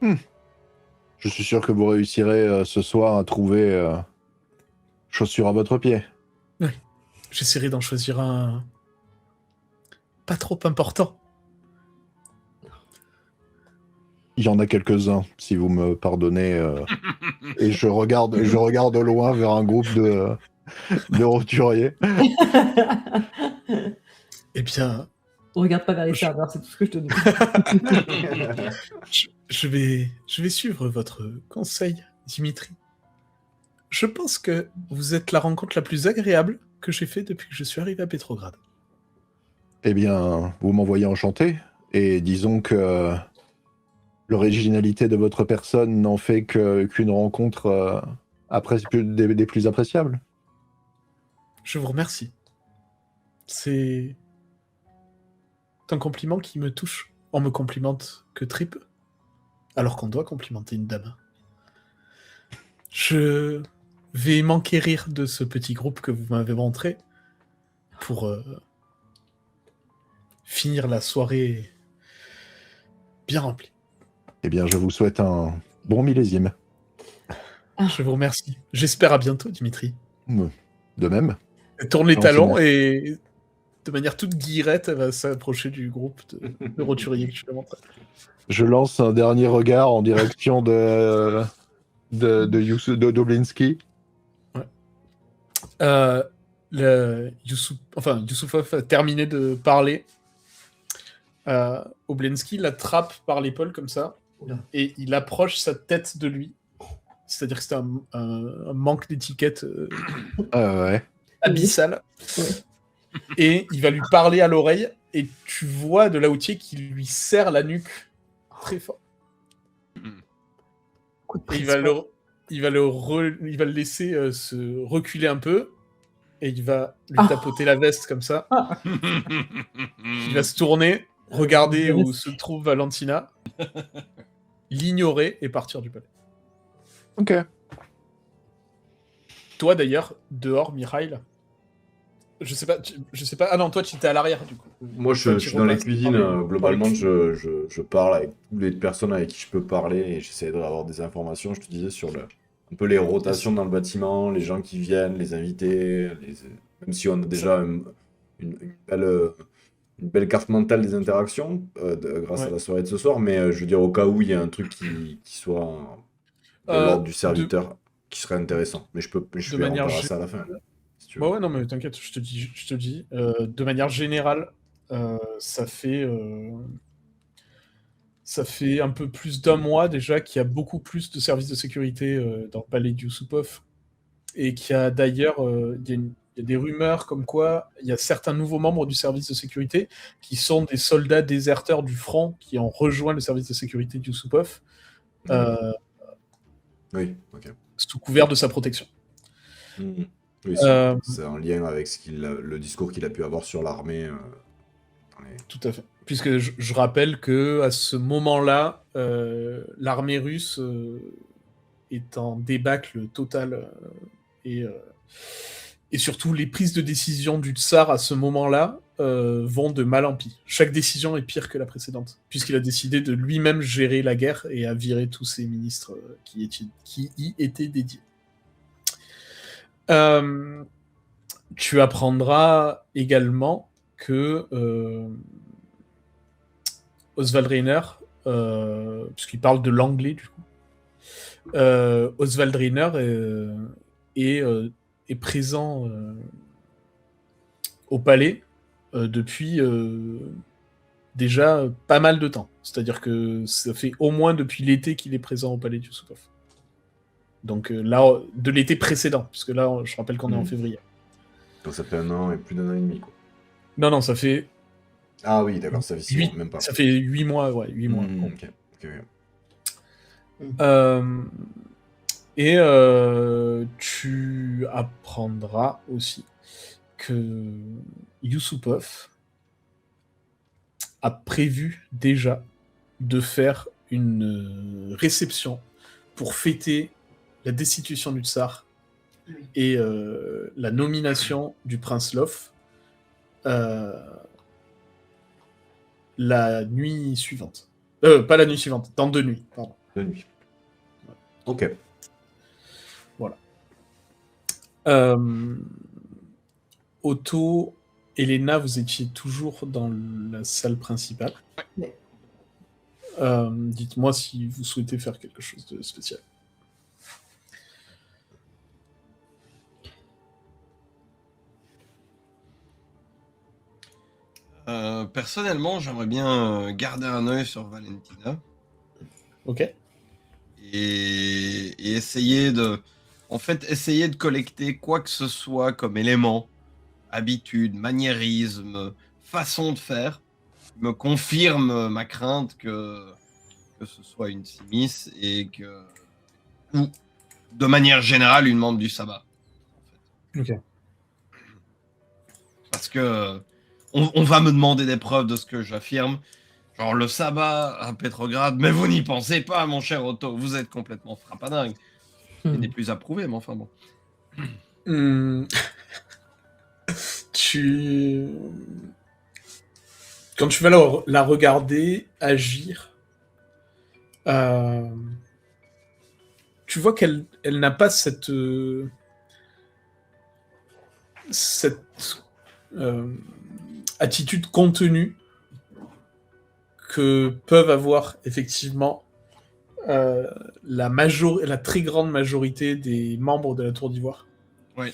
Je suis sûr que vous réussirez ce soir à trouver chaussure à votre pied. Oui. J'essaierai d'en choisir un pas trop important. Il y en a quelques-uns, si vous me pardonnez. Et je regarde au loin vers un groupe de roturiers. Eh bien, Regarde pas vers les serveurs, c'est tout ce que je te dis. je vais suivre votre conseil, Dimitri. Je pense que vous êtes la rencontre la plus agréable que j'ai faite depuis que je suis arrivé à Petrograd. Eh bien, vous m'envoyez enchanté. Et disons que l'originalité de votre personne n'en fait qu'une rencontre des plus appréciables. Je vous remercie. C'est un compliment qui me touche. On me complimente que très peu, alors qu'on doit complimenter une dame. Je vais m'enquérir de ce petit groupe que vous m'avez montré pour finir la soirée bien remplie. Eh bien, je vous souhaite un bon millésime. Je vous remercie. J'espère à bientôt, Dimitri. De même. Elle tourne les Non, talons c'est et de manière toute guillerette, elle va s'approcher du groupe de roturiers que tu l'as montré. Je lance un dernier regard en direction d'Oblinski. Ouais. Yusupov a terminé de parler. Oblensky l'attrape par l'épaule comme ça. Oula. Et il approche sa tête de lui. C'est-à-dire que c'est un manque d'étiquette Ouais. abyssal. Ouais. Et il va lui parler à l'oreille. Et tu vois de Laoutier qui lui serre la nuque très fort. Coup de Et il pression. va le laisser se reculer un peu. Et il va lui Ah. tapoter la veste comme ça. Il va se tourner, regarder où se trouve Valentina, l'ignorer et partir du palais. Ok. Toi d'ailleurs, dehors, Mikhail, Je sais pas. Je sais pas. Ah non, toi, tu étais à l'arrière du coup. Moi, je Toi, tu suis dans les repasses. cuisines. Globalement, Ok. je parle avec toutes les personnes avec qui je peux parler et j'essaie d'avoir des informations, je te disais, sur un peu les rotations dans le bâtiment, les gens qui viennent, les invités, même si on a déjà une une belle carte mentale des interactions grâce à Ouais. la soirée de ce soir, mais je veux dire, au cas où il y a un truc qui soit de l'ordre du De, serviteur qui serait intéressant. Mais je de vais en manière parler à gé- ça à la fin, si tu Bah veux. ouais, non, mais t'inquiète, je te dis. De manière générale, ça fait un peu plus d'un mois déjà qu'il y a beaucoup plus de services de sécurité dans le palais de Yusupov. Et qu'il y a d'ailleurs il y a des rumeurs comme quoi il y a certains nouveaux membres du service de sécurité qui sont des soldats déserteurs du front qui ont rejoint le service de sécurité de Yusupov euh, Oui, ok. sous couvert de sa protection. Mhm. Oui, Euh, c'est en lien avec le discours qu'il a pu avoir sur l'armée. Tout à fait. Puisque je rappelle que à ce moment-là, l'armée russe est en débâcle total et, euh, et surtout les prises de décision du tsar à ce moment-là vont de mal en pis. Chaque décision est pire que la précédente, puisqu'il a décidé de lui-même gérer la guerre et a viré tous ses ministres qui y étaient dédiés. Euh, Tu apprendras également que Oswald Reiner, puisqu'il parle de l'anglais du coup, Oswald Reiner est, est présent au palais depuis déjà pas mal de temps. C'est-à-dire que ça fait au moins depuis l'été qu'il est présent au palais de Yusupov. Donc là, de l'été précédent, puisque là, je rappelle qu'on est en Mhm. février. Donc ça fait 1 an et plus d'1 an et demi, quoi. Non, non, ça fait Ah oui, d'accord, ça fait 6 mois, 8, même pas. ça fait 8 mois, ouais, 8 mois. Mhm, ok, ok, ok. Euh, et tu apprendras aussi que Yusupov a prévu déjà de faire une réception pour fêter la destitution du tsar et la nomination du prince Lov euh, la nuit suivante. Pas la nuit suivante, dans 2 nuits, pardon. De nuit. Ok. Voilà. Euh, Otto, Elena, vous étiez toujours dans la salle principale. Ouais. Dites-moi si vous souhaitez faire quelque chose de spécial. Personnellement, j'aimerais bien garder un œil sur Valentina Ok. et essayer essayer de collecter quoi que ce soit comme élément, habitude, maniérisme, façon de faire, qui me confirme ma crainte que ce soit une Simis ou de manière générale une membre du sabbat. En fait. Ok. Parce que on va me demander des preuves de ce que j'affirme. Genre le sabbat à Pétrograd, mais vous n'y pensez pas, mon cher Otto, vous êtes complètement frappadingue. Il n'est plus approuvé, mais enfin bon. Hmm. Tu... Quand tu vas la regarder agir, euh, tu vois qu'elle n'a pas cette attitude contenue que peuvent avoir effectivement la très grande majorité des membres de la Tour d'Ivoire. Oui.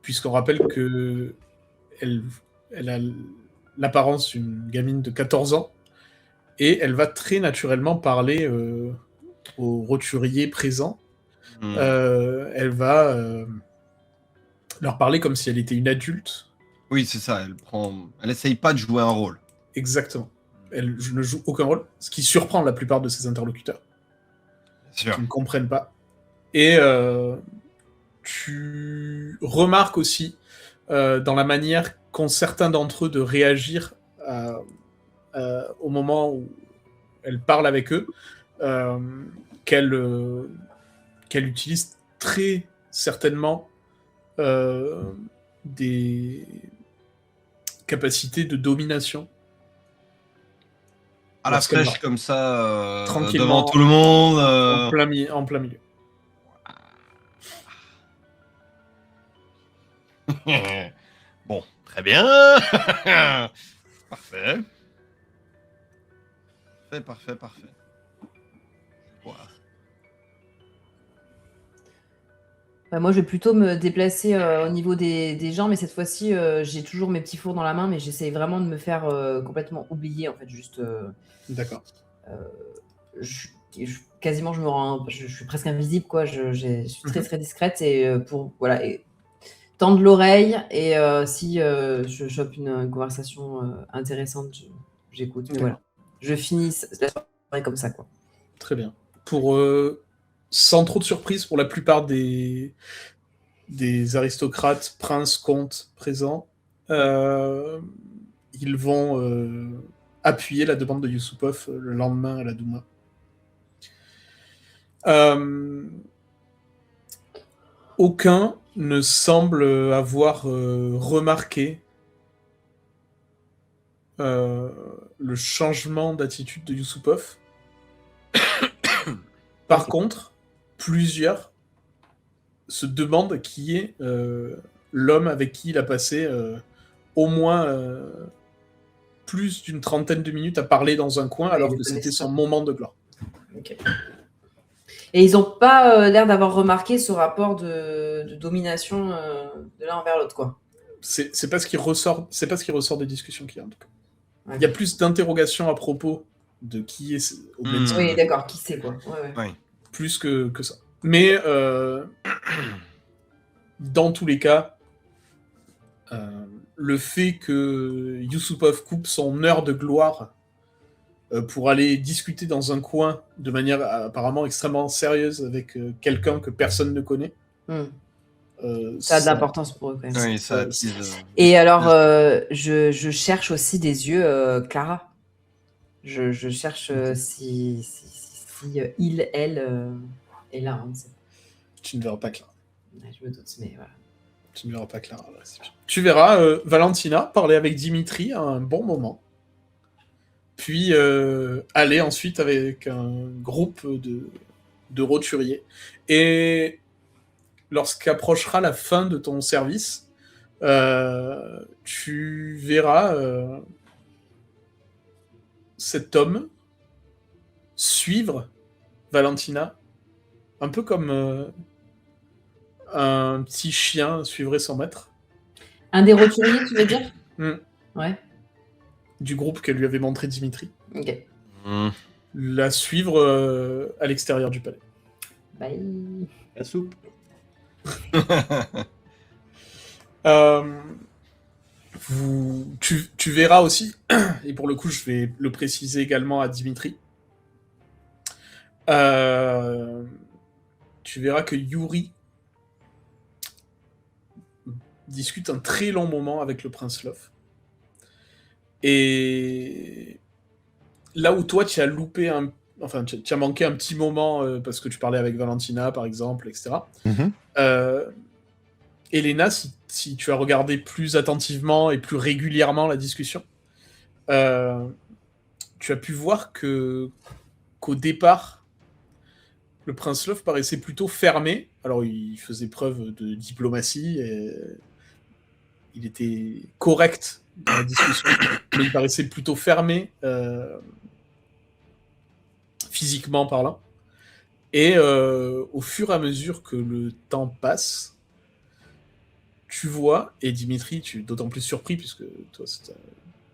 Puisqu'on rappelle que elle a l'apparence d'une gamine de 14 ans et elle va très naturellement parler aux roturiers présents. Elle va leur parler comme si elle était une adulte. Oui, c'est ça. Elle essaye pas de jouer un rôle. Exactement. Elle ne joue aucun rôle, ce qui surprend la plupart de ses interlocuteurs, Bien sûr. qui ne comprennent pas. Et tu remarques aussi dans la manière qu'ont certains d'entre eux de réagir au moment où elle parle avec eux, qu'elle utilise très certainement des capacités de domination. À la Lorsqu'elle flèche va. comme ça, Tranquillement. devant tout le monde. En plein milieu. Bon, très bien. Parfait. Parfait. Voilà. Bah, moi, je vais plutôt me déplacer au niveau des gens, mais cette fois-ci, j'ai toujours mes petits fours dans la main, mais j'essaye vraiment de me faire complètement oublier, en fait, juste... D'accord. Quasiment, je suis presque invisible, quoi. Je suis très, très discrète et voilà, et tendre l'oreille et si je chope une conversation intéressante, j'écoute. Mais voilà, je finis la soirée comme ça, quoi. Très bien. Sans trop de surprise pour la plupart des aristocrates, princes, comtes présents, ils vont appuyer la demande de Yusupov le lendemain à la Douma. Aucun ne semble avoir remarqué le changement d'attitude de Yusupov. Par contre, plusieurs se demandent qui est l'homme avec qui il a passé au moins plus d'une trentaine de minutes à parler dans un coin, alors que c'était son moment de gloire. Okay. Et ils n'ont pas l'air d'avoir remarqué ce rapport de domination de l'un envers l'autre, quoi. C'est pas ce qui ressort des discussions qu'il y a, en tout cas. Ouais. Il y a plus d'interrogations à propos de qui est au Blade. Oui, d'accord, qui c'est, quoi. Ouais. Plus que ça. Mais dans tous les cas, le fait que Yusupov coupe son heure de gloire pour aller discuter dans un coin de manière apparemment extrêmement sérieuse avec quelqu'un que personne ne connaît. Ça a de l'importance pour eux, quand même. Oui, ça Et alors, je cherche aussi des yeux Clara. Je cherche si il, elle est là. Hein, tu ne verras pas Clara. Ouais, je me doute, mais voilà. Tu ne verras pas Clara. Tu verras Valentina parler avec Dimitri à un bon moment. Puis aller ensuite avec un groupe de roturiers. Et lorsqu'approchera la fin de ton service, tu verras cet homme suivre Valentina, un peu comme un petit chien suivrait son maître. Un des roturiers, tu veux dire ? Ouais. Du groupe que lui avait montré Dimitri. Ok. La suivre à l'extérieur du palais. Bye. La soupe. Tu verras aussi, et pour le coup je vais le préciser également à Dimitri, tu verras que Yuri discute un très long moment avec le prince Love. Et là où toi tu as loupé tu as manqué un petit moment parce que tu parlais avec Valentina par exemple, etc. Elena, si tu as regardé plus attentivement et plus régulièrement la discussion, tu as pu voir qu'au départ, le prince Love paraissait plutôt fermé. Alors, il faisait preuve de diplomatie, et il était correct dans la discussion, mais il paraissait plutôt fermé physiquement parlant. Et au fur et à mesure que le temps passe, tu vois, et Dimitri, tu es d'autant plus surpris, puisque toi,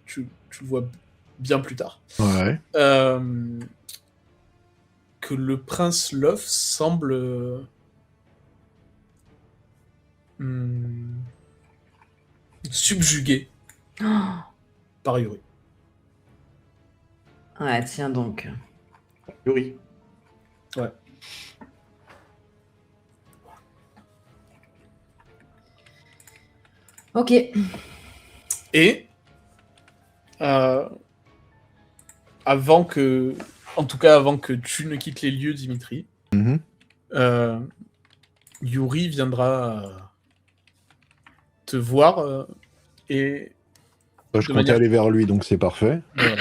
tu le vois bien plus tard, que le prince Love semble subjugué par Yuri. Ouais, tiens donc. Yuri. Ouais. Ok. Et avant que tu ne quittes les lieux, Dimitri, Yuri viendra te voir et Je De comptais manière- aller vers lui, donc c'est parfait. voilà.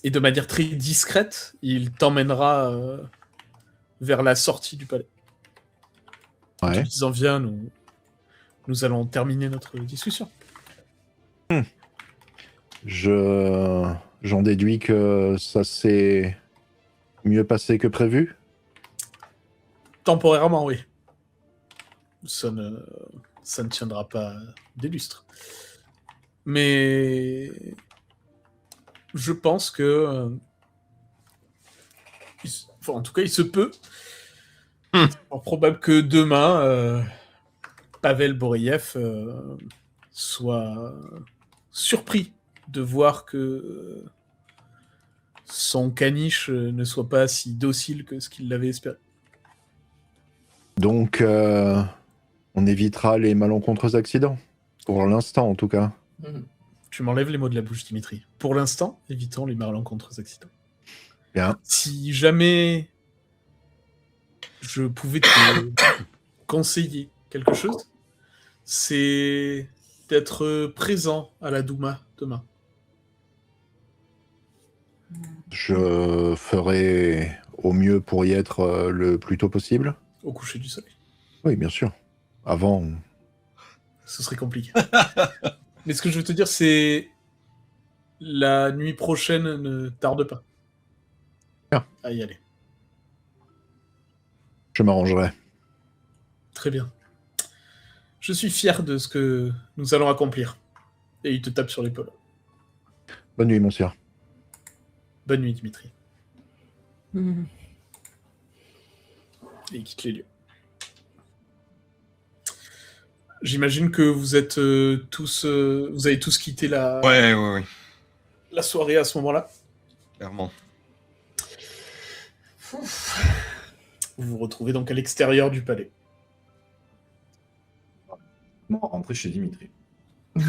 Et de manière très discrète, il t'emmènera vers la sortie du palais. En te Ouais. disant, viens, nous allons terminer notre discussion. J'en déduis que ça s'est mieux passé que prévu. Temporairement, oui. Ça ne tiendra pas des lustres. Mais je pense que, enfin, en tout cas, il se peut. C'est fort probable que demain, Pavel Boriyev soit surpris de voir que son caniche ne soit pas si docile que ce qu'il l'avait espéré. Donc, on évitera les malencontreux accidents. Pour l'instant, en tout cas. Mhm. Tu m'enlèves les mots de la bouche, Dimitri. Pour l'instant, évitons les malencontreux accidents. Bien. Si jamais je pouvais te conseiller quelque chose, c'est d'être présent à la Douma demain. Je ferai au mieux pour y être le plus tôt possible. Au coucher du soleil. Oui, bien sûr. Avant, Ce serait compliqué. Mais ce que je veux te dire, c'est la nuit prochaine ne tarde pas Bien. à y aller. je m'arrangerai. Très bien. Je suis fier de ce que nous allons accomplir. Et il te tape sur l'épaule. Bonne nuit, monsieur. Bonne nuit, Dimitri. Mhm. Et il quitte les lieux. J'imagine que vous êtes tous... vous avez tous quitté Ouais, la soirée à ce moment-là. clairement. Ouf. Vous vous retrouvez donc à l'extérieur du palais. Non, rentrer chez Dimitri. Ok,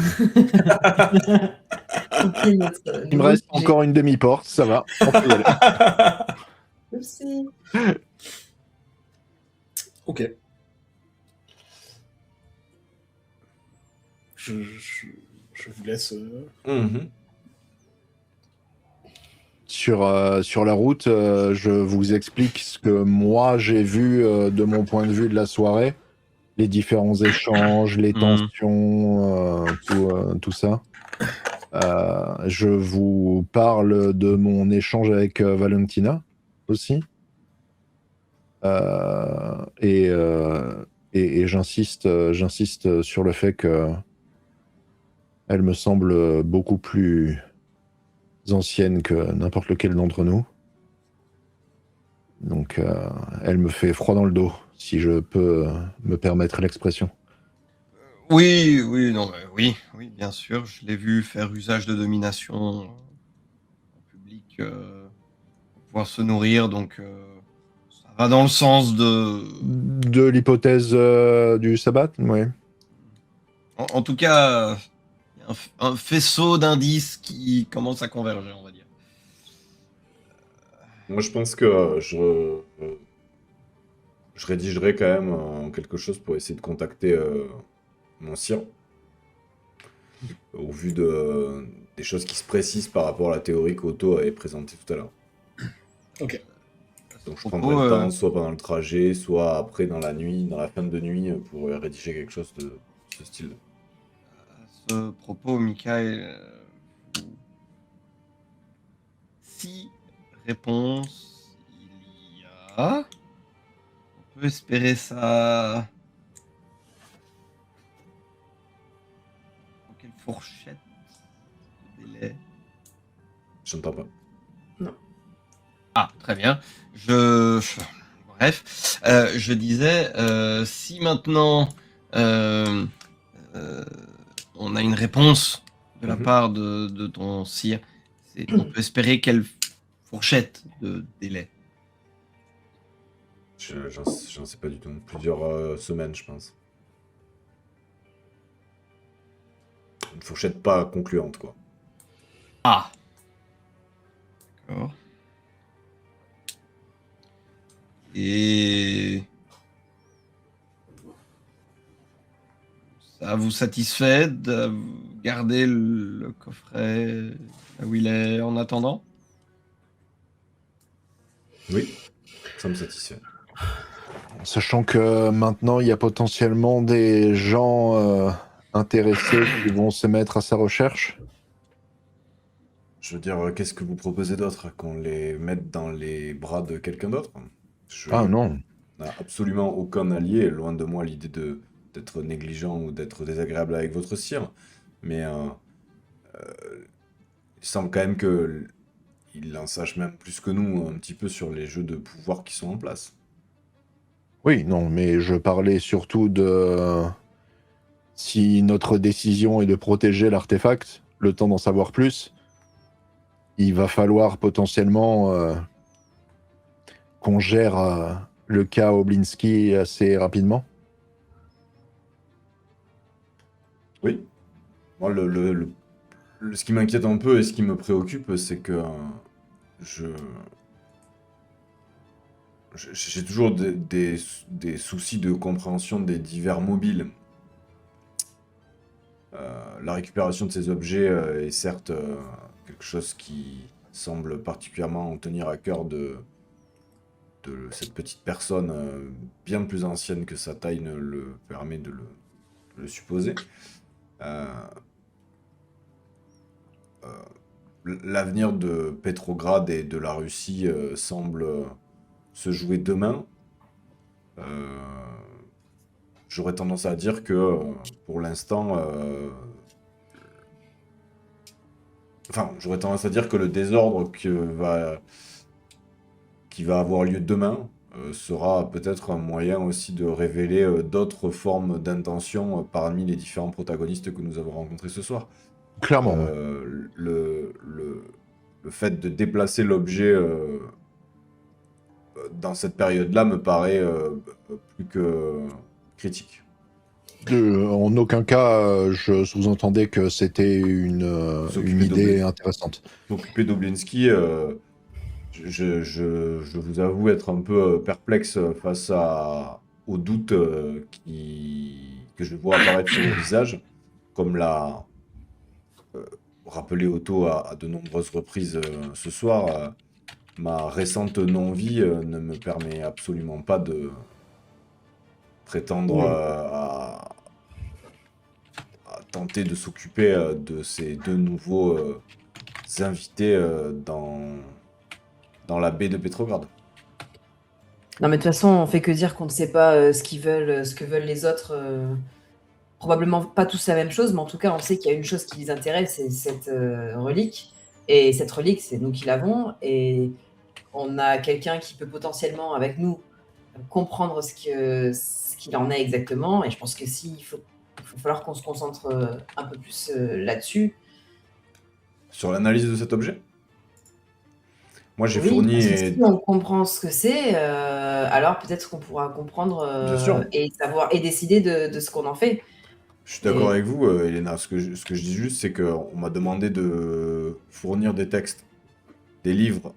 notre Il me reste encore une demi-porte, ça va. On peut y aller. Oupsie. Ok. Je vous laisse... Mhm. Sur la route, je vous explique ce que moi j'ai vu de mon point de vue de la soirée. Les différents échanges, les tensions, tout ça. Je vous parle de mon échange avec Valentina aussi. Et j'insiste sur le fait que elle me semble beaucoup plus ancienne que n'importe lequel d'entre nous. Donc, elle me fait froid dans le dos, si je peux me permettre l'expression. Oui, non, oui, bien sûr. Je l'ai vu faire usage de domination en public pour pouvoir se nourrir, donc ça va dans le sens de. De l'hypothèse du sabbat, oui. En tout cas, il y a un faisceau d'indices qui commence à converger, on va dire. Moi, je pense que je rédigerai quand même quelque chose pour essayer de contacter mon sire. Au vu des choses qui se précisent par rapport à la théorie qu'Otto avait présentée tout à l'heure. Ok. Donc je Propos, prendrai le temps, soit pendant le trajet, soit après dans la nuit, dans la fin de nuit, pour rédiger quelque chose de ce style. À ce propos, Michael, si réponse il y a, on peut espérer ça. Dans quelle fourchette de délai? J'entends pas. Ah, très bien. Bref, je disais, si maintenant euh, on a une réponse de la Mhm. part de ton sire, on peut espérer quelle fourchette de délai? J'en sais pas du tout. Plusieurs semaines, je pense. Une fourchette pas concluante, quoi. Ah. D'accord. Et Ça vous satisfait de garder le coffret là où il est en attendant? Oui, ça me satisfait. Sachant que maintenant, il y a potentiellement des gens intéressés qui vont se mettre à sa recherche. Je veux dire, qu'est-ce que vous proposez d'autre? Qu'on les mette dans les bras de quelqu'un d'autre? Je Ah non. n'ai absolument aucun allié, loin de moi l'idée d'être négligent ou d'être désagréable avec votre sire. Mais il semble quand même que il en sache même plus que nous un petit peu sur les jeux de pouvoir qui sont en place. Oui, non, mais je parlais surtout de si notre décision est de protéger l'artefact, le temps d'en savoir plus, il va falloir potentiellement qu'on gère le cas Oblinski assez rapidement. Oui. Moi, ce qui m'inquiète un peu et ce qui me préoccupe, c'est que je j'ai toujours des soucis de compréhension des divers mobiles. La récupération de ces objets est certes quelque chose qui semble particulièrement tenir à cœur de cette petite personne bien plus ancienne que sa taille ne le permet de le supposer. Euh, euh, L'avenir de Petrograd et de la Russie semble se jouer demain. Euh, J'aurais tendance à dire que pour l'instant, enfin, j'aurais tendance à dire que le désordre qui va avoir lieu demain sera peut-être un moyen aussi de révéler d'autres formes d'intention parmi les différents protagonistes que nous avons rencontrés ce soir. Clairement. Ouais. Le fait de déplacer l'objet dans cette période-là me paraît plus que critique. En aucun cas, je sous-entendais que c'était une idée intéressante. S'occuper d'Oblinsky, je vous avoue être un peu perplexe face aux doutes que je vois apparaître sur vos visages, comme l'a rappelé Otto à de nombreuses reprises ce soir. Ma récente non-vie ne me permet absolument pas de prétendre Oui. à tenter de s'occuper de ces deux nouveaux invités dans la baie de Pétrograd. Non, mais de toute façon, on fait que dire qu'on ne sait pas ce qu'ils veulent, ce que veulent les autres. Probablement pas tous la même chose, mais en tout cas, on sait qu'il y a une chose qui les intéresse, c'est cette relique. Et cette relique, c'est nous qui l'avons. Et on a quelqu'un qui peut potentiellement, avec nous, comprendre ce qu'il en est exactement. Et je pense que il va falloir qu'on se concentre un peu plus là-dessus. Sur l'analyse de cet objet, moi j'ai Oui, fourni... parce que si on comprend ce que c'est, alors peut-être qu'on pourra comprendre Bien sûr. et savoir et décider de ce qu'on en fait. Je suis d'accord avec vous, Elena. Ce que je dis juste, c'est qu'on m'a demandé de fournir des textes, des livres.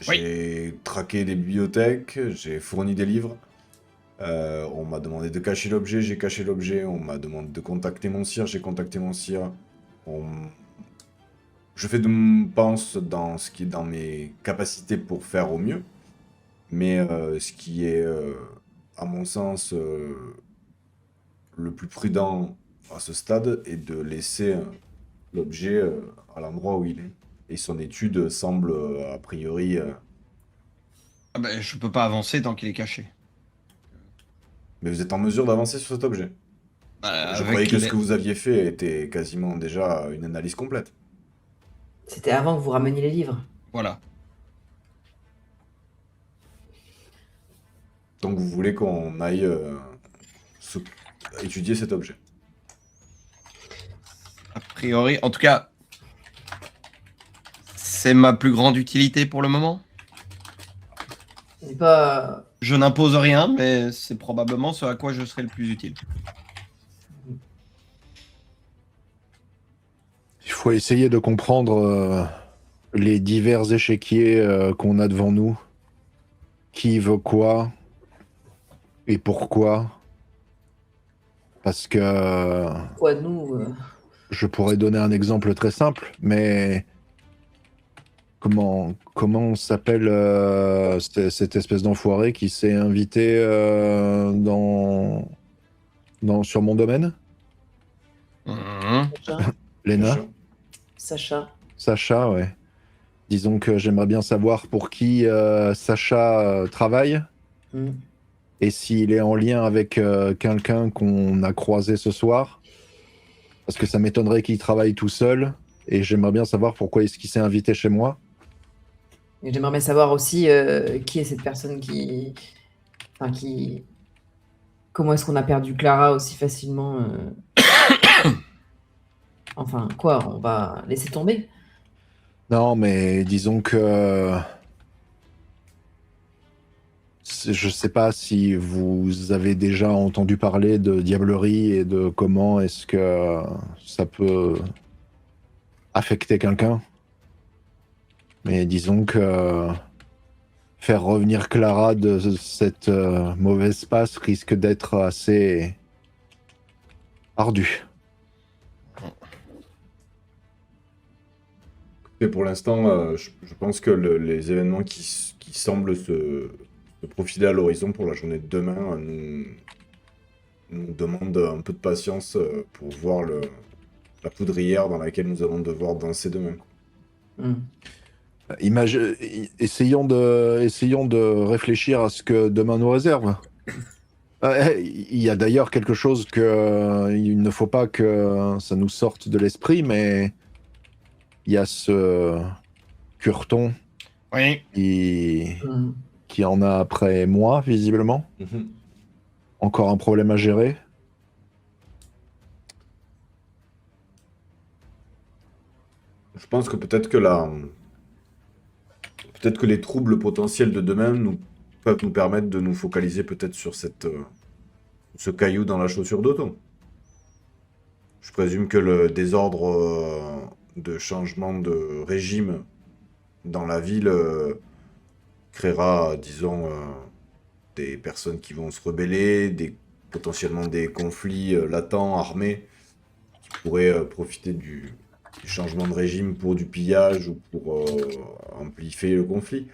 Oui. J'ai traqué des bibliothèques, j'ai fourni des livres. On m'a demandé de cacher l'objet, j'ai caché l'objet. On m'a demandé de contacter mon sire, j'ai contacté mon sire. Je fais de mon pense dans ce qui est dans mes capacités pour faire au mieux. Mais ce qui est, à mon sens, le plus prudent à ce stade est de laisser l'objet à l'endroit où il est. Et son étude semble, a priori... Ah ben, je peux pas avancer tant qu'il est caché. Mais vous êtes en mesure d'avancer sur cet objet. Je Avec croyais que ce les- que vous aviez fait était quasiment déjà une analyse complète. C'était avant que vous rameniez les livres. Voilà. Donc vous voulez qu'on aille se- étudier cet objet. A priori, en tout cas, c'est ma plus grande utilité pour le moment. C'est pas. Je n'impose rien, mais c'est probablement ce à quoi je serai le plus utile. Il faut essayer de comprendre les divers échiquiers qu'on a devant nous. Qui veut quoi et pourquoi. Parce que Quoi, nous je pourrais donner un exemple très simple, mais comment s'appelle cette espèce d'enfoiré qui s'est invité sur mon domaine? Sacha, Léna? Sacha. Sacha, ouais. Disons que j'aimerais bien savoir pour qui Sacha travaille Hmm. et s'il est en lien avec quelqu'un qu'on a croisé ce soir. Parce que ça m'étonnerait qu'il travaille tout seul et j'aimerais bien savoir pourquoi est-ce qu'il s'est invité chez moi. Et j'aimerais bien savoir aussi qui est cette personne qui... Enfin, qui... Comment est-ce qu'on a perdu Clara aussi facilement Enfin, quoi, on va laisser tomber. Non, mais disons que je sais pas si vous avez déjà entendu parler de diablerie et de comment est-ce que ça peut affecter quelqu'un. Mais disons que faire revenir Clara de cette mauvaise passe risque d'être assez ardu. Et pour l'instant, je pense que les événements qui semblent se profiler à l'horizon pour la journée de demain nous demandent un peu de patience pour voir la poudrière dans laquelle nous allons devoir danser demain. Hmm. Essayons de réfléchir à ce que demain nous réserve. Il y a d'ailleurs quelque chose que il ne faut pas que ça nous sorte de l'esprit, mais il y a ce Curton Oui. Hmm. qui en a après moi, visiblement. Encore un problème à gérer. Je pense que peut-être que les troubles potentiels de demain peuvent nous permettre de nous focaliser peut-être sur ce caillou dans la chaussure d'Otto. Je présume que le désordre de changement de régime dans la ville créera, disons, des personnes qui vont se rebeller, potentiellement des conflits latents, armés, qui pourraient profiter du changement de régime pour du pillage ou pour amplifier le conflit.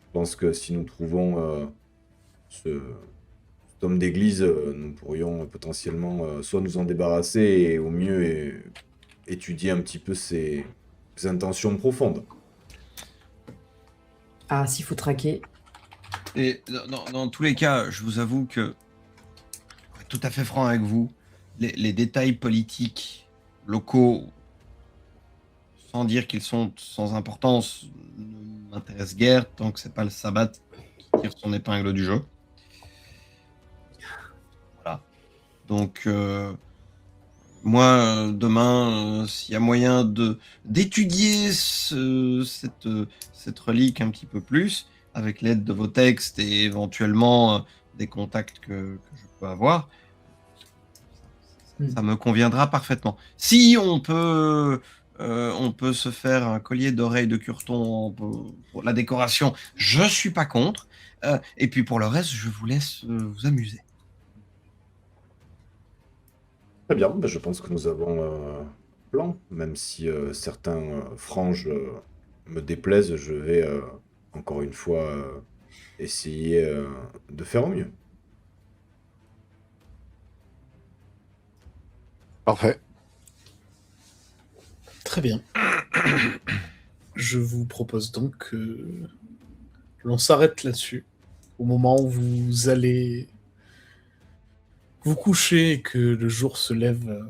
Je pense que si nous trouvons cet homme d'église, nous pourrions potentiellement soit nous en débarrasser et au mieux étudier un petit peu ses intentions profondes. Ah, s'il faut traquer. Et dans tous les cas, je vous avoue que, pour être tout à fait franc avec vous, les détails politiques locaux, sans dire qu'ils sont sans importance, ne m'intéressent guère tant que c'est pas le sabbat qui tire son épingle du jeu. Voilà. Donc, moi, demain, s'il y a moyen d'étudier cette relique un petit peu plus, avec l'aide de vos textes et éventuellement des contacts que je peux avoir, ça me conviendra parfaitement. Si on peut se faire un collier d'oreilles de Curton pour la décoration, je suis pas contre. Et puis pour le reste, je vous laisse vous amuser. Très bien, ben, je pense que nous avons un plan, même si certains franges me déplaisent, je vais encore une fois essayer de faire au mieux. Parfait. Très bien. Je vous propose donc que l'on s'arrête là-dessus, au moment où vous allez vous coucher et que le jour se lève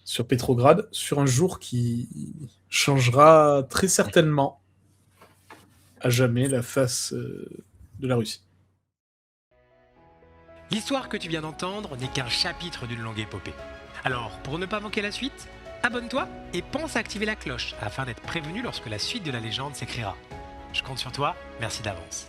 sur Petrograd, sur un jour qui changera très certainement à jamais la face de la Russie. L'histoire que tu viens d'entendre n'est qu'un chapitre d'une longue épopée. Alors, pour ne pas manquer la suite, abonne-toi et pense à activer la cloche afin d'être prévenu lorsque la suite de la légende s'écrira. Je compte sur toi, merci d'avance.